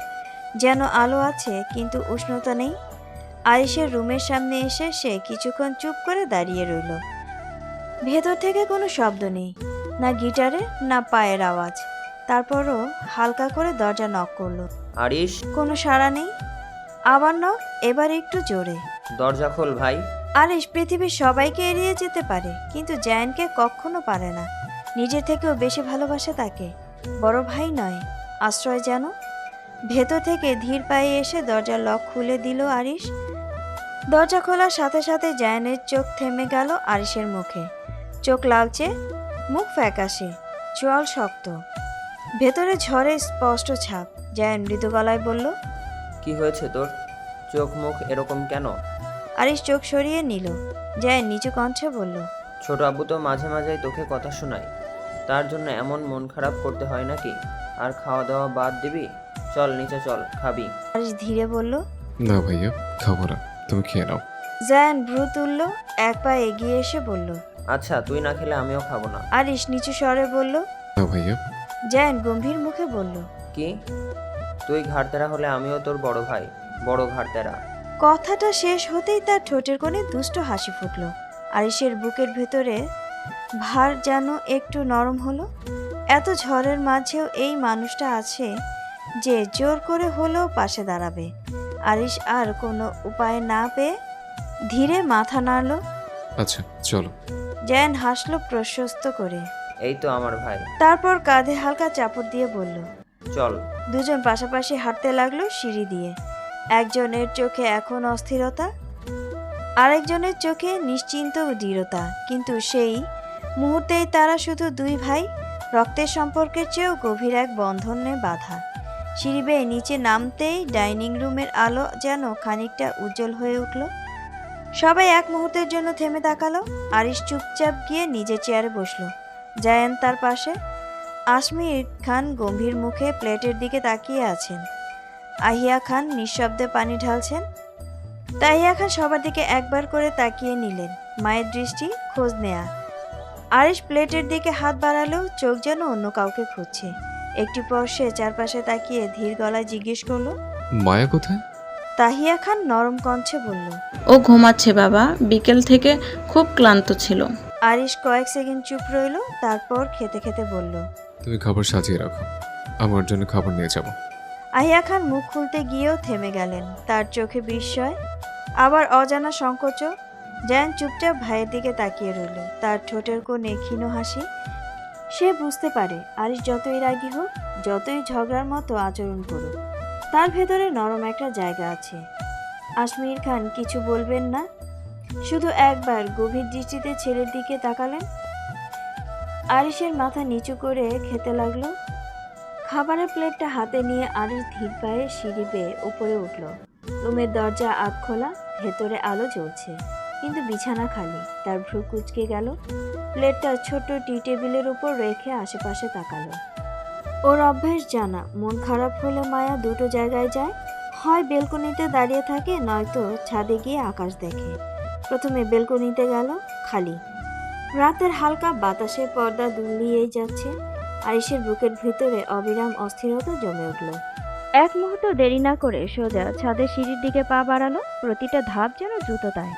যেন আলো আছে কিন্তু উষ্ণতা নেই। আরিশের রুমের সামনে এসে সে কিছুক্ষণ চুপ করে দাঁড়িয়ে রইল। ভেতর থেকে কোনো শব্দ নেই, না গিটারে না পায়ের আওয়াজ। তারপরও হালকা করে দরজা নক করলো। আরিশ, কোনো সাড়া নেই। আবার নক, এবার একটু জোরে। দরজা খোল ভাই। আরিশ পৃথিবীর সবাইকে এড়িয়ে যেতে পারে, কিন্তু জায়ানকে কখনো পারে না। নিজের থেকেও বেশি ভালোবাসে তাকে। বড় ভাই নয়, আশ্রয় যেন। ভেতর থেকে ধীর পায়ে এসে দরজার লক খুলে দিল আরিশ। দরজা খোলার সাথে সাথে জায়ানের চোখ থেমে গেল আরিশের মুখে। চোখ লালচে, মুখ ফ্যাকাশে, চোয়াল শক্ত, ভেতরে ঝড়ে স্পষ্ট ছাপ। জায়ান মৃদু গলায় বলল, কি হয়েছে তোর? চোখ মুখ এরকম কেন? আরিশ চোখ সরিয়ে নিল। জায়ান নিচু কণ্ঠে বলল, ছোট আব্বু তো মাঝে মাঝেই তোকে কথা শোনায়, তার জন্য এমন মন খারাপ করতে হয় নাকি? আর খাওয়া দাওয়া বাদ দিবি? চল নিচে চল, খাবি। আরিশ ধীরে বলল, না ভাইয়া, খাবো না, তুমি খেয়ে নাও। জায়ান ভ্রু তুলল, এক পা এগিয়ে এসে বলল, আচ্ছা, তুই না খেলে আমিও খাবো না। আরিশ নিচু স্বরে বলল। না ভাইয়া। জায়ান গম্ভীর মুখে বলল, কি? তুই ঘাড়তেরা হলে আমিও তোর বড় ভাই, বড় ঘাড়তেরা। কথাটা শেষ হতেই তার ঠোঁটের কোণে দুষ্ট হাসি ফুটল। আরিশের বুকের ভেতরে ভার যেন একটু নরম হলো। এত ঝড়ের মাঝেও এই মানুষটা আছে যে জোর করে হলেও পাশে দাঁড়াবে। আরিশ আর কোনো উপায় না পেয়ে ধীরে মাথা নাড়ল। আচ্ছা চলো। জায়ান হাসল প্রশস্ত করে। এই তো আমার ভাই। তারপর কাঁধে হালকা চাপড় দিয়ে বলল, চল। দুজন পাশাপাশি হাঁটতে লাগলো সিঁড়ি দিয়ে। একজনের চোখে এখন অস্থিরতা, আরেকজনের চোখে নিশ্চিন্ত দৃঢ়তা। কিন্তু সেই মুহূর্তেই তারা শুধু দুই ভাই, রক্তের সম্পর্কের চেয়েও গভীর এক বন্ধনে বাঁধা। সিঁড়ি বেয়ে নিচে নামতেই ডাইনিং রুমের আলো যেন খানিকটা উজ্জ্বল হয়ে উঠল। সবাই এক মুহূর্তের জন্য থেমে তাকালো। আরিশ চুপচাপ গিয়ে নিজের চেয়ারে বসলো। জায়ান তার পাশে। আশমির খান গম্ভীর মুখে প্লেটের দিকে তাকিয়ে আছেন। আহিয়া খান নিঃশব্দে পানি ঢালছেন। তাহিয়া খান সবার দিকে একবার করে তাকিয়ে নিলেন, মায়ের দৃষ্টি, খোঁজ নেয়া। আরিশ প্লেটের দিকে হাত বাড়ালেও চোখ যেন অন্য কাউকে খুঁজছে। একটু পর সে চারপাশে তাকিয়ে ধীর গলায় জিজ্ঞেস করলো, মায়া কোথায়? তাহিয়া খান নরম কণ্ঠে বলল, ও ঘুমাচ্ছে বাবা, বিকেল থেকে খুব ক্লান্ত ছিল। আরিশ কয়েক সেকেন্ড চুপ রইল, তারপর খেতে খেতে বলল, তুমি খাবার সাজিয়ে রাখো, আমার জন্য খাবার নিয়ে যাব। আহিয়া খান মুখ খুলতে গিয়েও থেমে গেলেন। তার চোখে বিস্ময়, আবার অজানা সংকোচ। জায়ান চুপচাপ ভাইয়ের দিকে তাকিয়ে রইল, তার ঠোঁটের কোণে ক্ষীণ হাসি। সে বুঝতে পারে আরিশ যতই রাগী হোক, যতই ঝগড়ার মতো আচরণ করুক, তার ভেতরে নরম একটা জায়গা আছে। আজমির খান কিছু বলবেন না, শুধু একবার গভীর দৃষ্টিতে ছেলের দিকে তাকালেন। আরিশের মাথা নিচু করে খেতে লাগলো। খাবারের প্লেটটা হাতে নিয়ে আরিশ ধীর পায়ে সিঁড়ি বেয়ে উপরে উঠল। রুমের দরজা আধ খোলা, ভেতরে আলো জ্বলছে, কিন্তু বিছানা খালি। তার ভ্রু কুঁচকে গেল। প্লেটটা ছোট্ট টি টেবিলের উপর রেখে আশেপাশে তাকালো। ওর অভ্যাস জানা, মন খারাপ হলে মায়া দুটো জায়গায় যায়, হয় বেলকনিতে দাঁড়িয়ে থাকে, নয়তো ছাদে গিয়ে আকাশ দেখে। প্রথমে বেলকনিতে গেল, খালি। রাতের হালকা বাতাসে পর্দা দুলিয়েই যাচ্ছে। আরিশের বুকের ভিতরে অবিরাম অস্থিরতা জমে উঠল। এক মুহূর্ত দেরি না করে সোজা ছাদের সিঁড়ির দিকে পা বাড়ালো। প্রতিটা ধাপ যেন দ্রুততায়।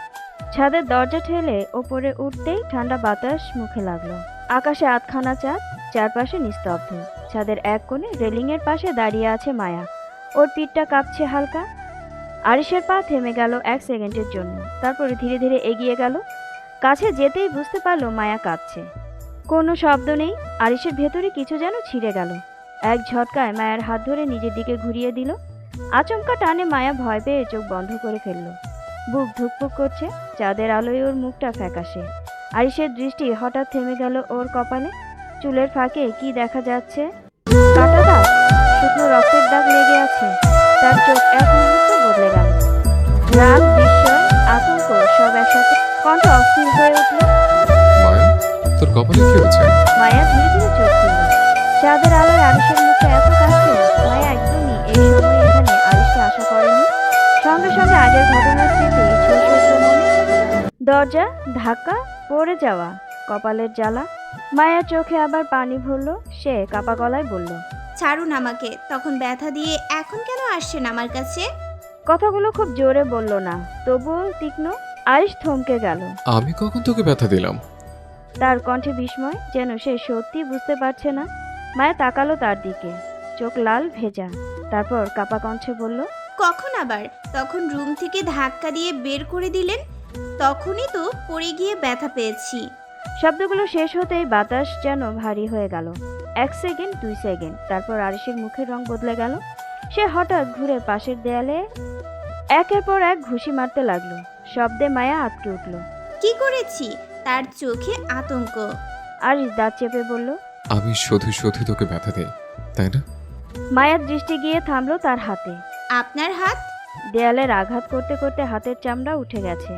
ছাদের দরজা ঠেলে ওপরে উঠতেই ঠান্ডা বাতাস মুখে লাগলো। আকাশে আধখানা চাঁদ, চারপাশে নিস্তব্ধ। ছাদের এক কোণে রেলিংয়ের পাশে দাঁড়িয়ে আছে মায়া। ওর পিঠটা কাঁপছে হালকা। আরিশের পা থেমে গেল এক সেকেন্ডের জন্য, তারপরে ধীরে ধীরে এগিয়ে গেল। কাছে যেতেই বুঝতে পারলো মায়া কাঁদছে। কোনো শব্দ নেই, আরিশের ভেতরে কিছু যেন ছিঁড়ে গেল। এক ঝটকায় মায়ার হাত ধরে নিজের দিকে ঘুরিয়ে দিল। আচমকা টানে মায়া ভয় পেয়ে চোখ বন্ধ করে ফেলল। বুক ধুকপুক করছে, চাঁদের আলোয় ওর মুখটা ফ্যাকাশে। আরিশের দৃষ্টি হঠাৎ থেমে গেল ওর কপালে। চুলের ফাঁকে কি দেখা যাচ্ছে? কাটা দাগ, শুকনো রক্তের দাগ লেগে আছে। তার চোখ এক মুহূর্তে বদলে গেল। রাগ, বিস্ময়, আতঙ্ক সব একসাথে। কণ্ঠ অস্থির হয়ে উঠল। মায়া, তোর কপালে কি হয়েছে? মায়া ধীরে ধীরে চোখ খুলল। চাঁদের আলোয় আরিশের মুখটা এত কাছে। মায়া একদমই এই সময় এখানে আরিশকে আশা করেনি। সঙ্গে সঙ্গে আগের ঘটনার স্মৃতি ছুঁয়ে ছুঁয়ে মনে। দরজা ধাক্কা, পড়ে যাওয়া, কপালের জ্বালা। মায়ার চোখে আবার পানি ভরল। সে কাপা গলায় বলল, ছাড়ুন আমাকে, তখন ব্যথা দিয়ে এখন কেন আসছেন আমার কাছে? কথাগুলো খুব জোরে বলল না, তবুও তীক্ষ্ণ। আরিশ থমকে গেল। আমি কখন তোকে ব্যথা দিলাম? তার কণ্ঠে বিস্ময়, যেন সে সত্যি বুঝতে পারছে না। মায়া তাকালো তার দিকে, চোখ লাল ভেজা। তারপর কাপা কণ্ঠে বলল, কখন আবার? তখন রুম থেকে ধাক্কা দিয়ে বের করে দিলেন, তখনই তো পড়ে গিয়ে ব্যথা পেয়েছি। শব্দগুলো শেষ হতেই বাতাস যেন ভারী হয়ে গেল। 1 সেকেন্ড, 2 সেকেন্ড, তারপর আরিশের মুখের রং বদলে গেল। সে হঠাৎ ঘুরে পাশের দেয়ালে একের পর এক ঘুষি মারতে লাগলো। শব্দে মায়া আটকে উঠল। কি করেছি? তার চোখে আতঙ্ক। আরিশ দাঁত চেপে বলল, আমি শুধু শুধু তোকে ব্যথা দেই, তাই না? মায়ার দৃষ্টি গিয়ে থামলো তার হাতে। আপনার হাত? দেয়ালের আঘাত করতে করতে হাতের চামড়া উঠে গেছে।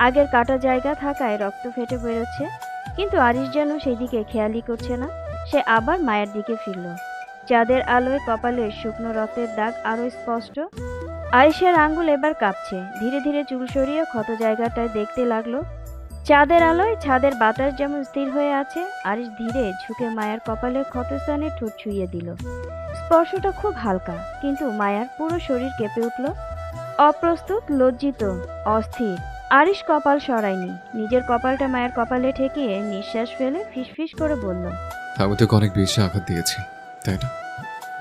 আগের কাটা জায়গা থাকায় রক্ত ফেটে বেরোচ্ছে, কিন্তু আরিশ যেন সেই দিকে খেয়ালই করছে না। সে আবার মায়ের দিকে ফিরল। চাঁদের আলোয় কপালে শুকনো রক্তের দাগ আরো স্পষ্ট। আরিশের আঙ্গুল এবার কাঁপছে। ধীরে ধীরে চুল সরিয়ে ক্ষত জায়গাটায় দেখতে লাগলো। চাঁদের আলোয় ছাদের বাতাস যেমন স্থির হয়ে আছে। আরিশ ধীরে ঝুঁকে মায়ের কপালের ক্ষতস্থানে ঠোঁট ছুঁয়ে দিল। স্পর্শটা খুব হালকা, কিন্তু মায়ার পুরো শরীর কেঁপে উঠল। অপ্রস্তুত, লজ্জিত, অস্থির। আরিশ কপাল সরায়নি, নিজের কপালটা মায়ের কপালে ঠেকিয়ে নিঃশ্বাস ফেলে ফিসফিস করে বলল, আমি তোকে অনেক বেশি আঘাত দিয়েছি, তাই না?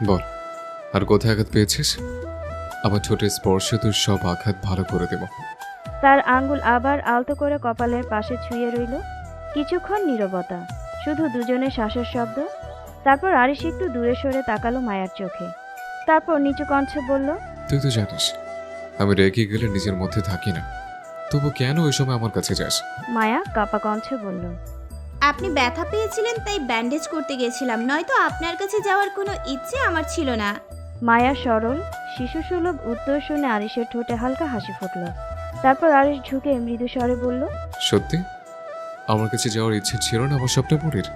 বল, আর কোথায় আঘাত পেয়েছিস? আমার ছোটের স্পর্শে তোর সব আঘাত ভালো করে দেব। তার আঙ্গুল আবার আলতো করে কপালের পাশে ছুঁয়ে রইল। কিছুক্ষণ নীরবতা, শুধু দুজনের শ্বাসের শব্দ। তারপর আরিশ একটু দূরে সরে তাকালো মায়ার চোখে। তারপর নিচু কণ্ঠে বলল, তুই তো জানিস আমি রেগে গেলে নিজের মধ্যে থাকি না, তবু কেন ওই সময় আমার কাছে যাস? মায়া কাপা কণ্ঠে বলল, আপনি ব্যথা পেয়েছিলেন তাই ব্যান্ডেজ করতে গেছিলাম, নয়তো আপনার কাছে যাওয়ার কোনো ইচ্ছে আমার ছিল না। মায়া সরল শিশুসুলভ উত্তর শুনে আরিশের ঠোঁটে হালকা হাসি ফুটল। তারপর আরিশ ঝুঁকে মৃদু স্বরে বলল, সত্যি আমার কাছে যাওয়ার ইচ্ছে ছিল না আমার স্বপ্নপুরীর?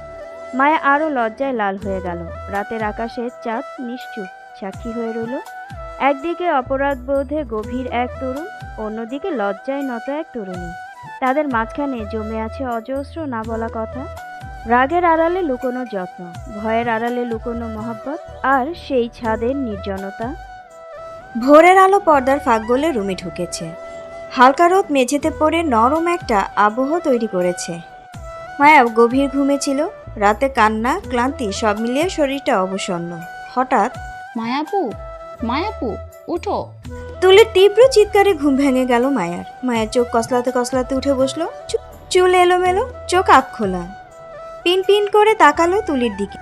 মায়া আরো লজ্জায় লাল হয়ে গেল। রাতের আকাশে চাঁদ নিশ্চুপ সাক্ষী হয়ে রইল। একদিকে অপরাধ বোধে গভীর এক তরুণ, অন্যদিকে লজ্জায় নত এক তরুণী। তাদের মাঝখানে জমে আছে অজস্র না বলা কথা। রাগের আড়ালে লুকোনো যত্ন, ভয়ের আড়ালে লুকোনো মহব্বত, আর সেই ছাদের নির্জনতা। ভোরের আলো পর্দার ফাঁক গলে রুমে ঢুকেছে। হালকা রোদ মেঝেতে পড়ে নরম একটা আবহ তৈরি করেছে। মায়া গভীর ঘুমে ছিল। রাতে কান্না ক্লান্তি সব মিলিয়ে শরীরটা অবসন্ন। হঠাৎ মায়াপু, মায়াপু, উঠো। তুলির তীব্র চিৎকারে ঘুম ভেঙে গেল মায়ার। মায়ের চোখ কসলাতে কসলাতে উঠে বসলো। চুল এলোমেলো, চোখ আখ খোলা। পিন পিন করে তাকালো তুলির দিকে।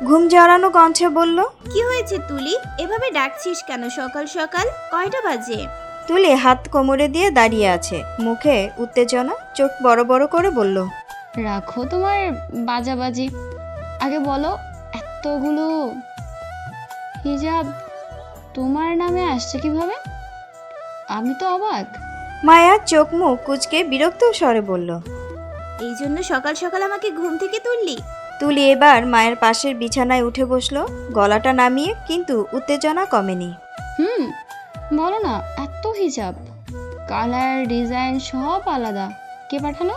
ঘুম জড়ানো কণ্ঠে বলল, কি হয়েছে তুলি? এভাবে ডাকছিস কেন সকাল সকাল? কয়টা বাজে? তুলি হাত কোমরে দিয়ে দাঁড়িয়ে আছে, মুখে উত্তেজনা, চোখ বড় বড় করে বলল, রাখো তোমার বাজাবাজি, আগে বলো এতগুলো হিজাব তোমার নামে আসছে কিভাবে? আমি তো অবাক। মায়া চোখ মুখ কুঁচকে বিরক্ত স্বরে বলল। এই জন্য সকাল সকাল আমাকে ঘুম থেকে তুললি? তুলি এবার মায়ের পাশের বিছানায় উঠে বসলো, গলাটা নামিয়ে, কিন্তু উত্তেজনা কমেনি। বলো না, এত হিজাব, কালার ডিজাইন সব আলাদা, কে পাঠালো?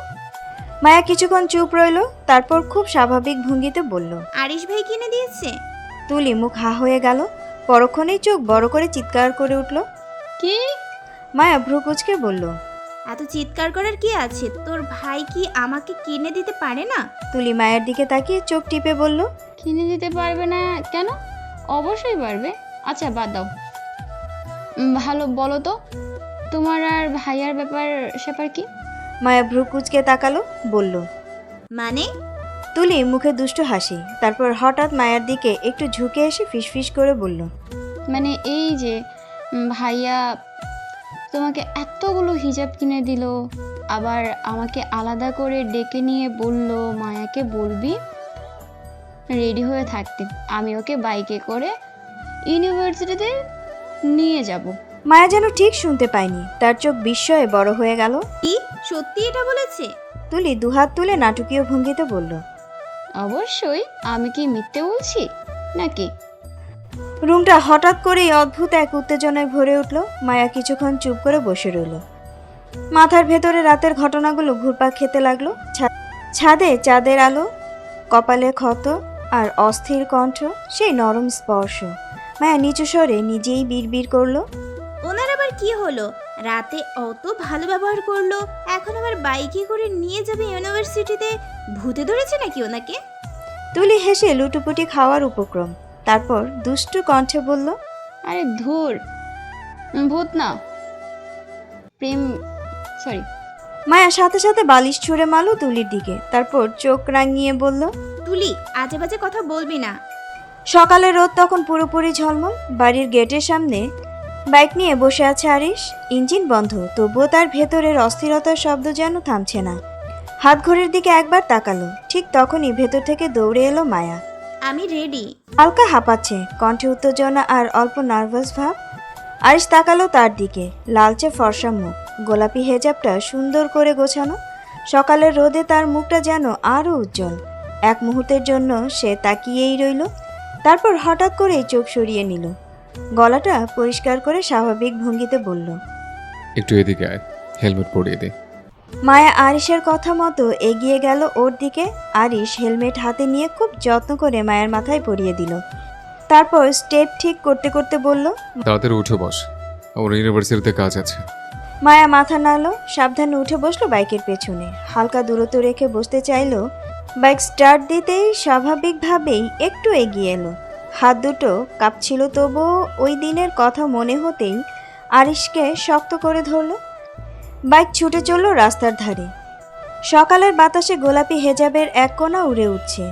মায়া কিছুক্ষণ চুপ রইল, তারপর খুব স্বাভাবিক ভঙ্গিতে বলল, আরিশ ভাই কিনে দিয়েছে। তুলি মুখ হা হয়ে গেল, পরক্ষণেই চোখ বড় করে চিৎকার করে উঠল। কি? মায়া ভ্রু কুঁচকে বলল, এত চিৎকার করার কি আছে? তোর ভাই কি আমাকে কিনে দিতে পারে না? তুলি মায়ের দিকে তাকিয়ে চোখ টিপে বলল, কিনে দিতে পারবে না কেন? অবশ্যই পারবে। আচ্ছা বাদ দাও, ভালো বলো তো তোমার আর ভাইয়ার ব্যাপার কি? মায়া ভ্রু কুঁচকে তাকালো, বলল, মানে? তুলি মুখে দুষ্টু হাসি, তারপর হঠাৎ মায়ের দিকে একটু ঝুঁকে এসে ফিসফিস করে বলল, মানে এই যে ভাইয়া তোমাকে এতগুলো হিজাব কিনে দিল, আবার আমাকে আলাদা করে ডেকে নিয়ে বলল মায়াকে বলবি রেডি হয়ে থাকতে, আমি ওকে বাইকে করে ইউনিভার্সিটিতে নিয়ে যাব। মায়া যেন ঠিক শুনতে পায়নি, তার চোখ বিস্ময়ে বড় হয়ে গেল। কি সত্যি এটা বলেছে? তুলি দুহাত তুলে নাটকীয় ভঙ্গিতে বলল, অবশ্যই, আমি কি মিথ্যে বলছি নাকি? রুমটা হঠাৎ করেই অদ্ভুত এক উত্তেজনায় ভরে উঠল। মায়া কিছুক্ষণ চুপ করে বসে রইল। মাথার ভেতরে রাতের ঘটনাগুলো ঘুরপাক খেতে লাগলো। ছাদে চাঁদের আলো, কপালে ক্ষত, আর অস্থির কণ্ঠ, সেই নরম স্পর্শ। মায়া নিচু স্বরে নিজেই বিড়বিড় করলো, ওনার আবার কি হলো? রাতে অত ভালো ব্যবহার করলো, এখন আবার বাইকে করে নিয়ে যাবে ইউনিভার্সিটিতে? ভূতে ধরেছে নাকি ওনাকে? তুলি হেসে লুটুপুটি খাওয়ার উপক্রম, তারপর দুষ্টু কণ্ঠে বলল, আরে ধুর, ভূত না, প্রেম, সরি। মায়া সাথে সাথে বালিশ ছুঁড়ে মারল তুলির দিকে, তারপর চোখ রাঙিয়ে বলল, তুলি আজে বাজে কথা বলবি না। সকালের রোদ তখন পুরোপুরি ঝলমল। বাড়ির গেটের সামনে বাইক নিয়ে বসে আছে আরিশ। ইঞ্জিন বন্ধ, তবুও তার ভেতরের অস্থিরতার শব্দ যেন থামছে না। হাত ঘড়ির দিকে একবার তাকালো, ঠিক তখনই ভেতর থেকে দৌড়ে এলো মায়া। আমি রেডি। হালকা হাঁপাচ্ছে, কণ্ঠে উত্তেজনা আর অল্প নার্ভাস ভাব। আরিশ তাকালো তার দিকে, লালচে ফর্সা মুখ, গোলাপি হেজাবটা সুন্দর করে গোছানো। সকালের রোদে তার মুখটা যেন আরও উজ্জ্বল। এক মুহূর্তের জন্য সে তাকিয়েই রইল, তারপর হঠাৎ করেই চোখ সরিয়ে নিল। গলাটা পরিষ্কার করে স্বাভাবিক ভঙ্গিতে বলল, একটু এদিকে আয়, হেলমেট পরিয়ে দে। মায়া আরিশের কথা মতো এগিয়ে গেল ওর দিকে। আরিশ হেলমেট হাতে নিয়ে খুব যত্ন করে মায়ের মাথায় পরিয়ে দিল, তারপর স্টেপ ঠিক করতে করতে বলল, তাড়াতাড়ি উঠে বস, আমার ইউনিভার্সিটিতে কাজ আছে। মায়া মাথা নাড়ল, সাবধানে উঠে বসলো বাইকের পেছনে। হালকা দূরত্ব রেখে বসতে চাইলো, বাইক স্টার্ট দিতেই স্বাভাবিকভাবেই একটু এগিয়ে এলো। হাত দুটো কাঁপছিল, তবুও ওই দিনের কথা মনে হতেই আরিশকে শক্ত করে ধরল। বাইক ছুটে চলল রাস্তার ধারে। সকালের বাতাসে গোলাপি হেজাবের এক কোণা উড়ে উঠছে।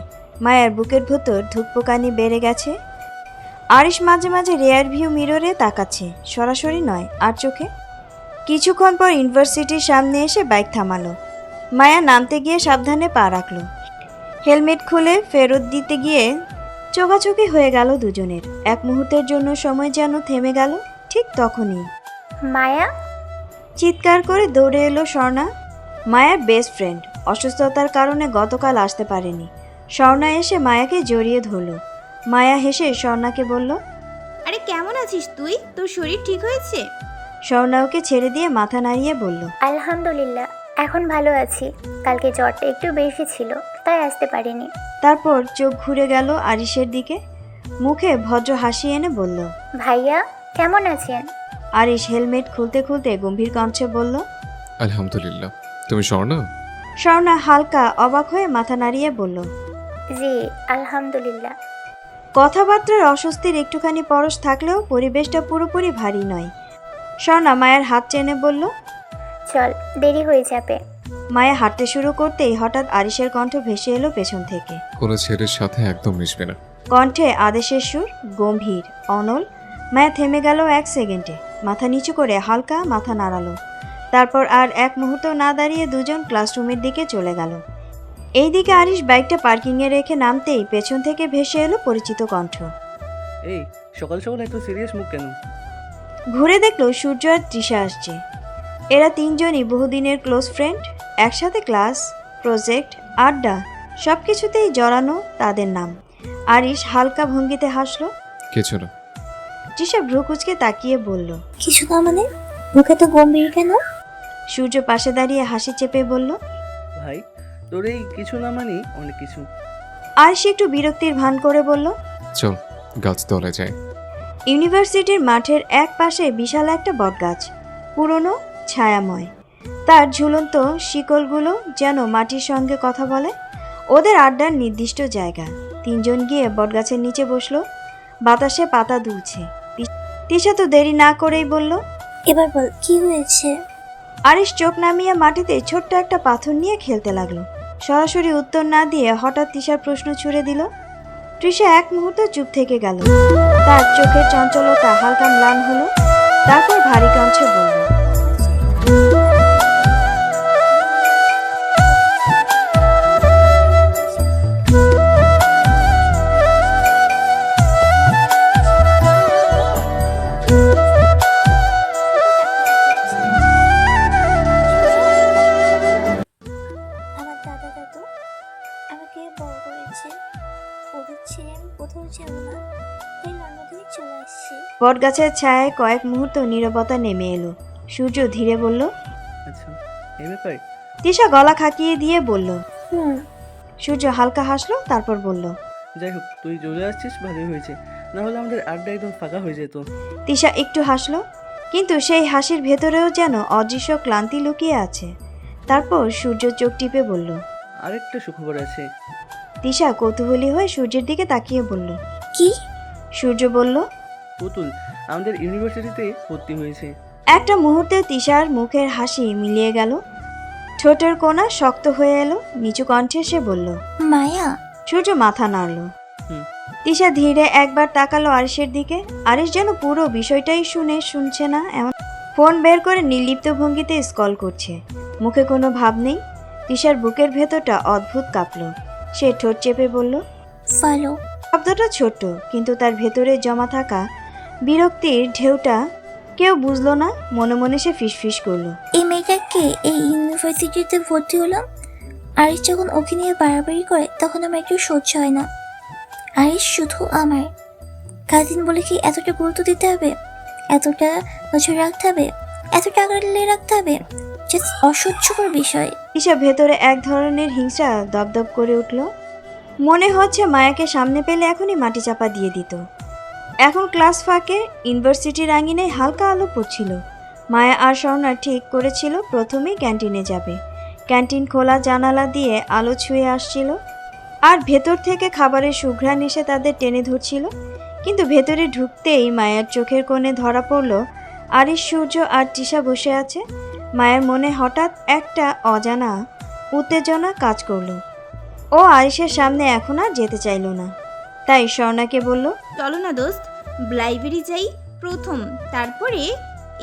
মায়ের বুকের ভেতর ধুকপুকানি বেড়ে গেছে। আরিশ মাঝে মাঝে রেয়ার ভিউ মিররে তাকাচ্ছে, সরাসরি নয়, আর চোখে। কিছুক্ষণ পর ইউনিভার্সিটির সামনে এসে বাইক থামালো। মায়া নামতে গিয়ে সাবধানে পা রাখলো। হেলমেট খুলে ফেরত দিতে গিয়ে চোখাচোখি হয়ে গেল দুজনের। এক মুহূর্তের জন্য সময় যেন থেমে গেল। ঠিক তখনই মায়া চিৎকার করে দৌড়ে এলো স্বর্ণা, মায়ার বেস্ট ফ্রেন্ড। অসুস্থতার কারণে গতকাল আসতে পারেনি। স্বর্ণা এসে মায়াকে জড়িয়ে ধরল। মায়া হেসে স্বর্ণাকে বলল, আরে কেমন আছিস তুই? তোর শরীর ঠিক হয়েছে? স্বর্ণা ওকে ছেড়ে দিয়ে মাথা নাড়িয়ে বলল, আলহামদুলিল্লাহ, এখন ভালো আছি। কালকে জ্বরটা একটু বেশি ছিল, তাই আসতে পারিনি। তারপর চোখ ঘুরে গেল আরিশের দিকে, মুখে ভদ্র হাসি এনে বলল, ভাইয়া কেমন আছেন? আরিশ হেলমেট খুলতে খুলতে গম্ভীর কণ্ঠে বলল, আলহামদুলিল্লাহ। তুমি স্বর্ণা? স্বর্ণা হালকা অবাক হয়ে মাথা নাড়িয়ে বলল, জি আলহামদুলিল্লাহ। কথাবার্তার অস্বস্তির একটুখানি পরশ থাকলেও পরিবেশটা পুরোপুরি ভারী নয়। স্বর্ণা মায়ের হাত টেনে বলল, চল, দেরি হয়ে যাবে। মায়া হাঁটতে শুরু করতেই হঠাৎ আরিশের কণ্ঠ ভেসে এলো পেছন থেকে। কোনো ছেলের সাথে একদম মিশবে না। কণ্ঠে আদেশের সুর, গম্ভীর, অনল। মায়া থেমে গেল 1 সেকেন্ডে, মাথা নিচু করে হালকা মাথা নাড়ালো। তারপর আর এক মুহূর্ত না দাঁড়িয়ে দুজন ক্লাসরুমের দিকে চলে গেল। এইদিকে আরিশ বাইকটা পার্কিংয়ে রেখে নামতেই পেছন থেকে ভেসে এলো পরিচিত কণ্ঠ। এই সকাল সকাল এত সিরিয়াস মুখ কেন? ঘুরে দেখলো সূর্য আর তৃষা আসছে। এরা তিনজনই বহুদিনের ক্লোজ ফ্রেন্ড, একসাথে ক্লাস, প্রজেক্ট, আড্ডা সব কিছুতেই জড়ানো তাদের নাম। আরিশ হালকা ভঙ্গিতে হাসলো। কিছু না। তৃষা ভ্রু কুঁচকে তাকিয়ে বলল, কিছু না মানে? মুখে তো গম্ভীর কেন? সূর্য পাশে দাঁড়িয়ে হাসি চেপে বলল, ভাই তোর এই কিছু না মানে অনেক কিছু। আরিশ একটু বিরক্তির ভান করে বলল, চল গাছতলায় যাই। ইউনিভার্সিটির মাঠের এক পাশে বিশাল একটা বটগাছ, পুরনো, ছায়াময়। তার ঝুলন্ত শিকলগুলো যেন মাটির সঙ্গে কথা বলে। ওদের আড্ডার নির্দিষ্ট জায়গা। তিনজন গিয়ে বটগাছের নিচে বসলো। বাতাসে পাতা দুলছে। তৃষা তো দেরি না করেই বলল, এবার বল কি হয়েছে? আরিশ চোখ নামিয়ে মাটিতে ছোট্ট একটা পাথর নিয়ে খেলতে লাগলো। সরাসরি উত্তর না দিয়ে হঠাৎ তৃষার প্রশ্ন ছুড়ে দিল। তৃষা এক মুহূর্ত চুপ থেকে গেল। তার চোখের চঞ্চলতা হালকা ম্লান হলো। তারপর ভারী কণ্ঠে বলল, আমার দাদা দাদু আমাকে বড় করেছে, ওদের ছেড়ে আমি কোথাও যাব না, তাই লন্ডনে চলে আসছি। বটগাছের ছায়ায় কয়েক মুহূর্ত নীরবতা নেমে এলো। সূর্য ধীরে বলল, আচ্ছা এই ব্যাপার? তৃষা গলা খাকিয়ে দিয়ে বলল। হুম। সূর্য হালকা হাসলো, তারপর বলল, যাই হোক তুই চলে আসছিস ভালোই হয়েছে, না হলে আমাদের আড্ডা একদম ফাঁকা হয়ে যেত। তৃষা একটু হাসলো, কিন্তু সেই হাসির ভেতরেও যেন অদৃশ্য ক্লান্তি লুকিয়ে আছে। তারপর সূর্য চোখ টিপে বলল, আরেকটা সুখবর আছে। তৃষা কৌতূহলী হয়ে সূর্যের দিকে তাকিয়ে বলল, কি? সূর্য বলল, পুতুল আমাদের ইউনিভার্সিটিতে ভর্তি হয়েছে। একটা মুহূর্তে তৃষার মুখের হাসি মিলিয়ে গেল। ঠোঁটের কোণা শক্ত হয়ে এলো। নিচু কণ্ঠে সে বলল, মায়া? সূর্য মাথা নাড়ল। হুম। তৃষা ধীরে একবার তাকালো আরিশের দিকে। আরিশ যেন পুরো বিষয়টাই শুনছে না এমন। ফোন বের করে নির্লিপ্ত ভঙ্গিতে স্ক্রল করছে। মুখে কোনো ভাব নেই। তৃষার বুকের ভেতরটা অদ্ভুত কাঁপল। সে ঠোঁট চেপে বলল, ফলো। শব্দটা ছোট্ট, কিন্তু তার ভেতরে জমা থাকা বিরক্তির ঢেউটা কেউ বুঝলো না। মনে মনে সে ফিসফিস করলো, এই মেয়েটাকে এই ইউনিভার্সিটিতে ভর্তি হলাম। আরিশ যখন ওকে নিয়ে বাড়াবাড়ি করে তখন আমার একটু সহ্য হয় না। আরিশ শুধু আমার কাজিন বলে কি এতটা গুরুত্ব দিতে হবে, এতটা নজর রাখতে হবে, এতটা আগলে রাখতে হবে? জাস্ট অসহ্যকর বিষয়। তৃষা ভেতরে এক ধরনের হিংসা দপদপ করে উঠল। মনে হচ্ছে মায়াকে সামনে পেলে এখনই মাটি চাপা দিয়ে দিত। এখন ক্লাস ফাঁকে ইউনিভার্সিটির আঙিনায় হালকা আলো পড়ছিল। মায়া আর স্বর্ণা ঠিক করেছিল প্রথমেই ক্যান্টিনে যাবে। ক্যান্টিন খোলা জানালা দিয়ে আলো ছুঁয়ে আসছিল, আর ভেতর থেকে খাবারের সুঘ্রাণ এসে তাদের টেনে ধরছিল। কিন্তু ভেতরে ঢুকতেই মায়ার চোখের কোণে ধরা পড়ল আরিশ, সূর্য আর তৃষা বসে আছে। মায়ের মনে হঠাৎ একটা অজানা উত্তেজনা কাজ করলো। ও আরিশের সামনে এখন আর যেতে চাইল না। তাই স্বর্ণাকে বলল, চলো না দোস্ত, লাইব্রেরি যাই প্রথম, তারপরে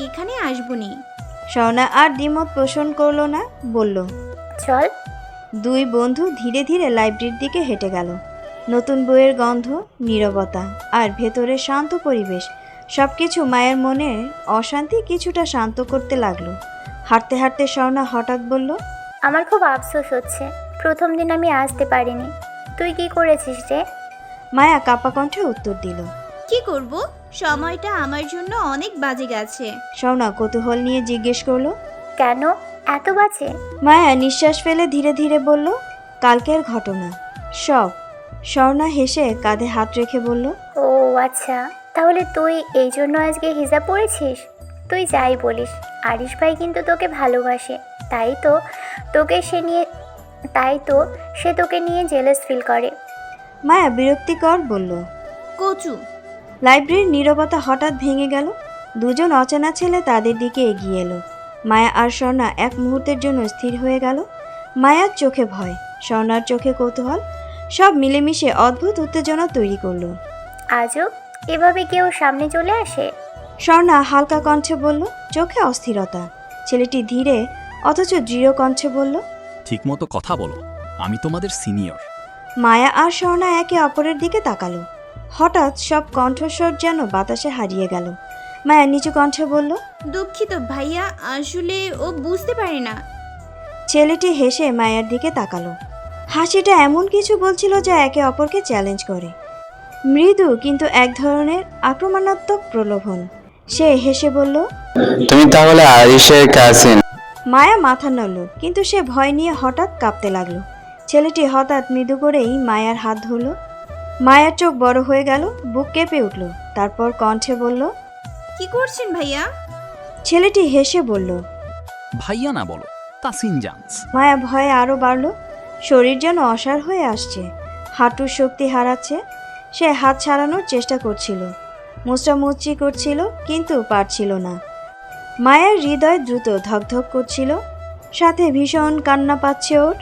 এখানে আসবনি। স্বর্ণা আর দ্বিমত পোষণ করলো না, বলল, চল। দুই বন্ধু ধীরে ধীরে লাইব্রেরির দিকে হেঁটে গেল। নতুন বইয়ের গন্ধ, নীরবতা আর ভেতরের শান্ত পরিবেশ সবকিছু মায়ের মনের অশান্তি কিছুটা শান্ত করতে লাগলো। হাঁটতে হাঁটতে স্বর্ণা হঠাৎ বলল, আমার খুব আফসোস হচ্ছে, প্রথম দিন আমি আসতে পারিনি। তুই কি করেছিস রে? মায়া কাপা কণ্ঠে উত্তর দিল, কি করব, সময়টা আমার জন্য অনেক বাজে গেছে। স্বর্ণা কৌতূহল নিয়ে জিজ্ঞেস করলো, কেন এত বাজে? মায়া নিঃশ্বাস ফেলে ধীরে ধীরে বলল, কালকের ঘটনা সব। স্বর্ণা হেসে কাঁধে হাত রেখে বলল, ও আচ্ছা, তাহলে তুই এই জন্য আজকে হিজাব পড়েছিস? তুই যাই বলিস, আরিশ ভাই কিন্তু তোকে ভালোবাসে, তাই তো সে তোকে নিয়ে জেলাস ফিল করে। মায়া বিরক্তিকর বলল। কচু। লাইব্রেরির নীরবতা হঠাৎ ভেঙে গেল। দুজন অচেনা ছেলে তাদের দিকে এগিয়ে এলো। মায়া আর স্বর্ণা এক মুহূর্তের জন্য স্থির হয়ে গেল। মায়ার চোখে ভয়, স্বর্ণার চোখে কৌতূহল, সব মিলেমিশে অদ্ভুত উত্তেজনা তৈরি করলো। আজব, এভাবে কেউ সামনে চলে আসে? স্বর্ণা হালকা কণ্ঠে বলল, চোখে অস্থিরতা। ছেলেটি ধীরে অথচ দৃঢ় কণ্ঠে বলল, ঠিকমতো কথা বলো, আমি তোমাদের সিনিয়র। মায়া আর স্বর্ণা একে অপরের দিকে তাকালো। হঠাৎ সব কণ্ঠস্বর যেন বাতাসে হারিয়ে গেল। মায়া নিচু কণ্ঠে বলল, দুঃখিত ভাইয়া, আসলে ও বুঝতে পারে না। ছেলেটি হেসে মায়ার দিকে তাকালো। হাসিটা এমন কিছু বলছিল যা একে অপরকে চ্যালেঞ্জ করে, মৃদু কিন্তু এক ধরনের আক্রমণাত্মক প্রলোভন। সে হেসে বলল, তুমি তাহলে আরিশের কাজিন? মায়া মাথা নাড়ল, কিন্তু সে ভয় নিয়ে হঠাৎ কাঁপতে লাগলো। ছেলেটি হঠাৎ মৃদু করেই মায়ার হাত ধরল। মায়ার চোখ বড় হয়ে গেল, বুক কেঁপে উঠল। তারপর কণ্ঠে বলল, কি করছেন ভাইয়া? ছেলেটি হেসে বলল, ভাইয়া না বলো, তাসিন জানস। মায়া ভয়ে আরও বাড়ল। শরীর যেন অসাড় হয়ে আসছে, হাঁটুর শক্তি হারাচ্ছে। সে হাত ছাড়ানোর চেষ্টা করছিল, মুচড়ামুচড়ি করছিল, কিন্তু পারছিল না। মায়ের হৃদয় দ্রুত ধকধক করছিল, সাথে ভীষণ কান্না পাচ্ছে ওর।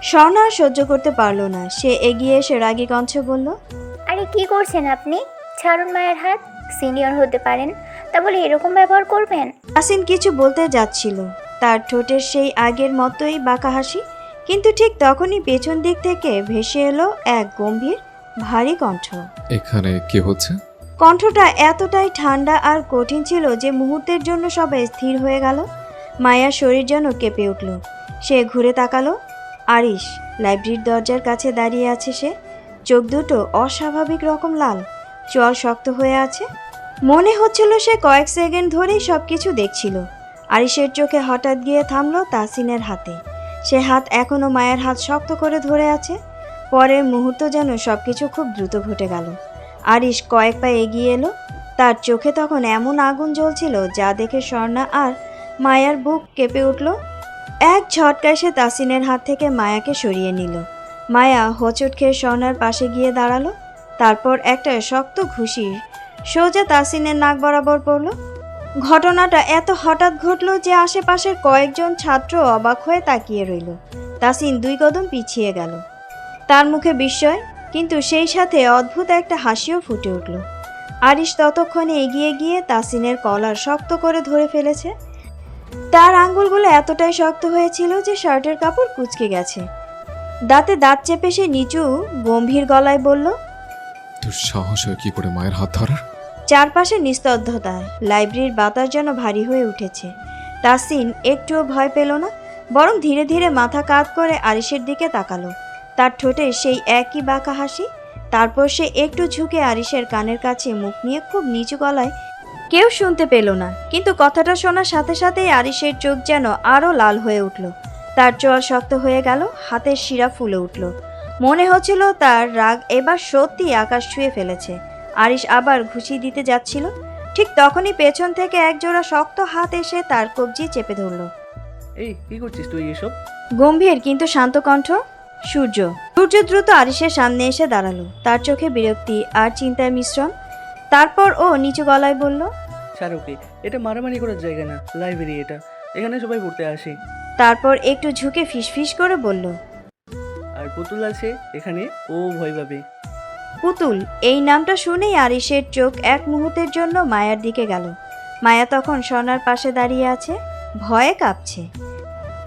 স্বর্ণা সহ্য করতে পারল না। সে এগিয়ে এসে রাগী কণ্ঠে বলল, আরে কি করছেন আপনি? ছাড়ুন মায়ের হাত। সিনিয়র হতে পারেন, তা বলে এরকম ব্যবহার করবেন? তাসিন কিছু বলতে যাচ্ছিল, তার ঠোঁটের সেই আগের মতোই বাঁকা হাসি, কিন্তু ঠিক তখনই পেছন দিক থেকে ভেসে এলো এক গম্ভীর ভারী কণ্ঠ। এখানে কি হচ্ছে? কণ্ঠটা এতটাই ঠান্ডা আর কঠিন ছিল যে মুহূর্তের জন্য সবাই স্থির হয়ে গেল। মায়ার শরীর যেন কেঁপে উঠল। সে ঘুরে তাকালো। আরিশ লাইব্রেরির দরজার কাছে দাঁড়িয়ে আছে। সে চোখ দুটো অস্বাভাবিক রকম লাল, চোয়াল শক্ত হয়ে আছে। মনে হচ্ছিল সে কয়েক সেকেন্ড ধরেই সব কিছু দেখছিল। আরিশের চোখে হঠাৎ গিয়ে থামলো তাসিনের হাতে। সে হাত এখনো মায়ের হাত শক্ত করে ধরে আছে। পরের মুহূর্ত যেন সবকিছু খুব দ্রুত ঘটে গেল। আরিশ কয়েক পা এগিয়ে এলো। তার চোখে তখন এমন আগুন জ্বলছিল যা দেখে স্বর্ণা আর মায়ার বুক কেঁপে উঠল। এক ঝটকায় সে তাসিনের হাত থেকে মায়াকে সরিয়ে নিল। মায়া হোঁচট খেয়ে স্বর্ণার পাশে গিয়ে দাঁড়ালো। তারপর একটা শক্ত ঘুষি সোজা তাসিনের নাক বরাবর পড়ল। ঘটনাটা এত হঠাৎ ঘটল যে আশেপাশের কয়েকজন ছাত্র অবাক হয়ে তাকিয়ে রইল। তাসিন 2 কদম পিছিয়ে গেল। তার মুখে বিস্ময়, কিন্তু সেই সাথে অদ্ভুত একটা হাসিও ফুটে উঠল। আরিশ ততক্ষণে এগিয়ে গিয়ে তাসিনের কলার শক্ত করে ধরে ফেলেছে। তার আঙ্গুলগুলো এতটাই শক্ত হয়েছিল যে শার্টের কাপড় কুঁচকে গেছে। দাঁতে দাঁত চেপে সে নিচু গম্ভীর গলায় বলল, তোর সাহস হয় কি করে মায়ের হাত ধরার? চারপাশে নিস্তব্ধতা, লাইব্রেরির বাতাস যেন ভারী হয়ে উঠেছে। তাসিন একটুও ভয় পেল না, বরং ধীরে ধীরে মাথা কাত করে আরিশের দিকে তাকালো। তার ঠোঁটে সেই একই বাঁকা হাসি। তারপর সে একটু ঝুঁকে আরিশের কানের কাছে মুখ নিয়ে খুব নিচু গলায়, কেউ শুনতে পেল না, কিন্তু কথাটা শোনার সাথে সাথেই আরিশের চোখ যেন আরও লাল হয়ে উঠল। তার চোয়াল শক্ত হয়ে গেল, হাতের শিরা ফুলে উঠল। মনে হচ্ছিল তার রাগ এবার সত্যি আকাশ ছুঁয়ে ফেলেছে। আরিশ আবার ঘুষি দিতে যাচ্ছিল, ঠিক তখনই পেছন থেকে একজোড়া শক্ত হাত এসে তার কবজি চেপে ধরল। এই কি করছিস তুই এসব? গম্ভীর কিন্তু শান্ত কণ্ঠ, সূর্য। সূর্য দ্রুত আরিশের সামনে এসে দাঁড়ালো, তার চোখে বিরক্তি আর চিন্তার মিশ্রণ। তারপর ও নিচু গলায় বলল, ছাড় ওকে, এটা মারামারি করার জায়গা না, লাইব্রেরি এটা, এখানে সবাই পড়তে আসে। তারপর একটু ঝুঁকে ফিসফিস করে বলল, আর পুতুল আছে এখানে, ও ভয় পাবে। পুতুল এই নামটা শুনেই আরিশের চোখ এক মুহূর্তের জন্য মায়ার দিকে গেল। মায়া তখন স্বর্ণার পাশে দাঁড়িয়ে আছে, ভয়ে কাঁপছে।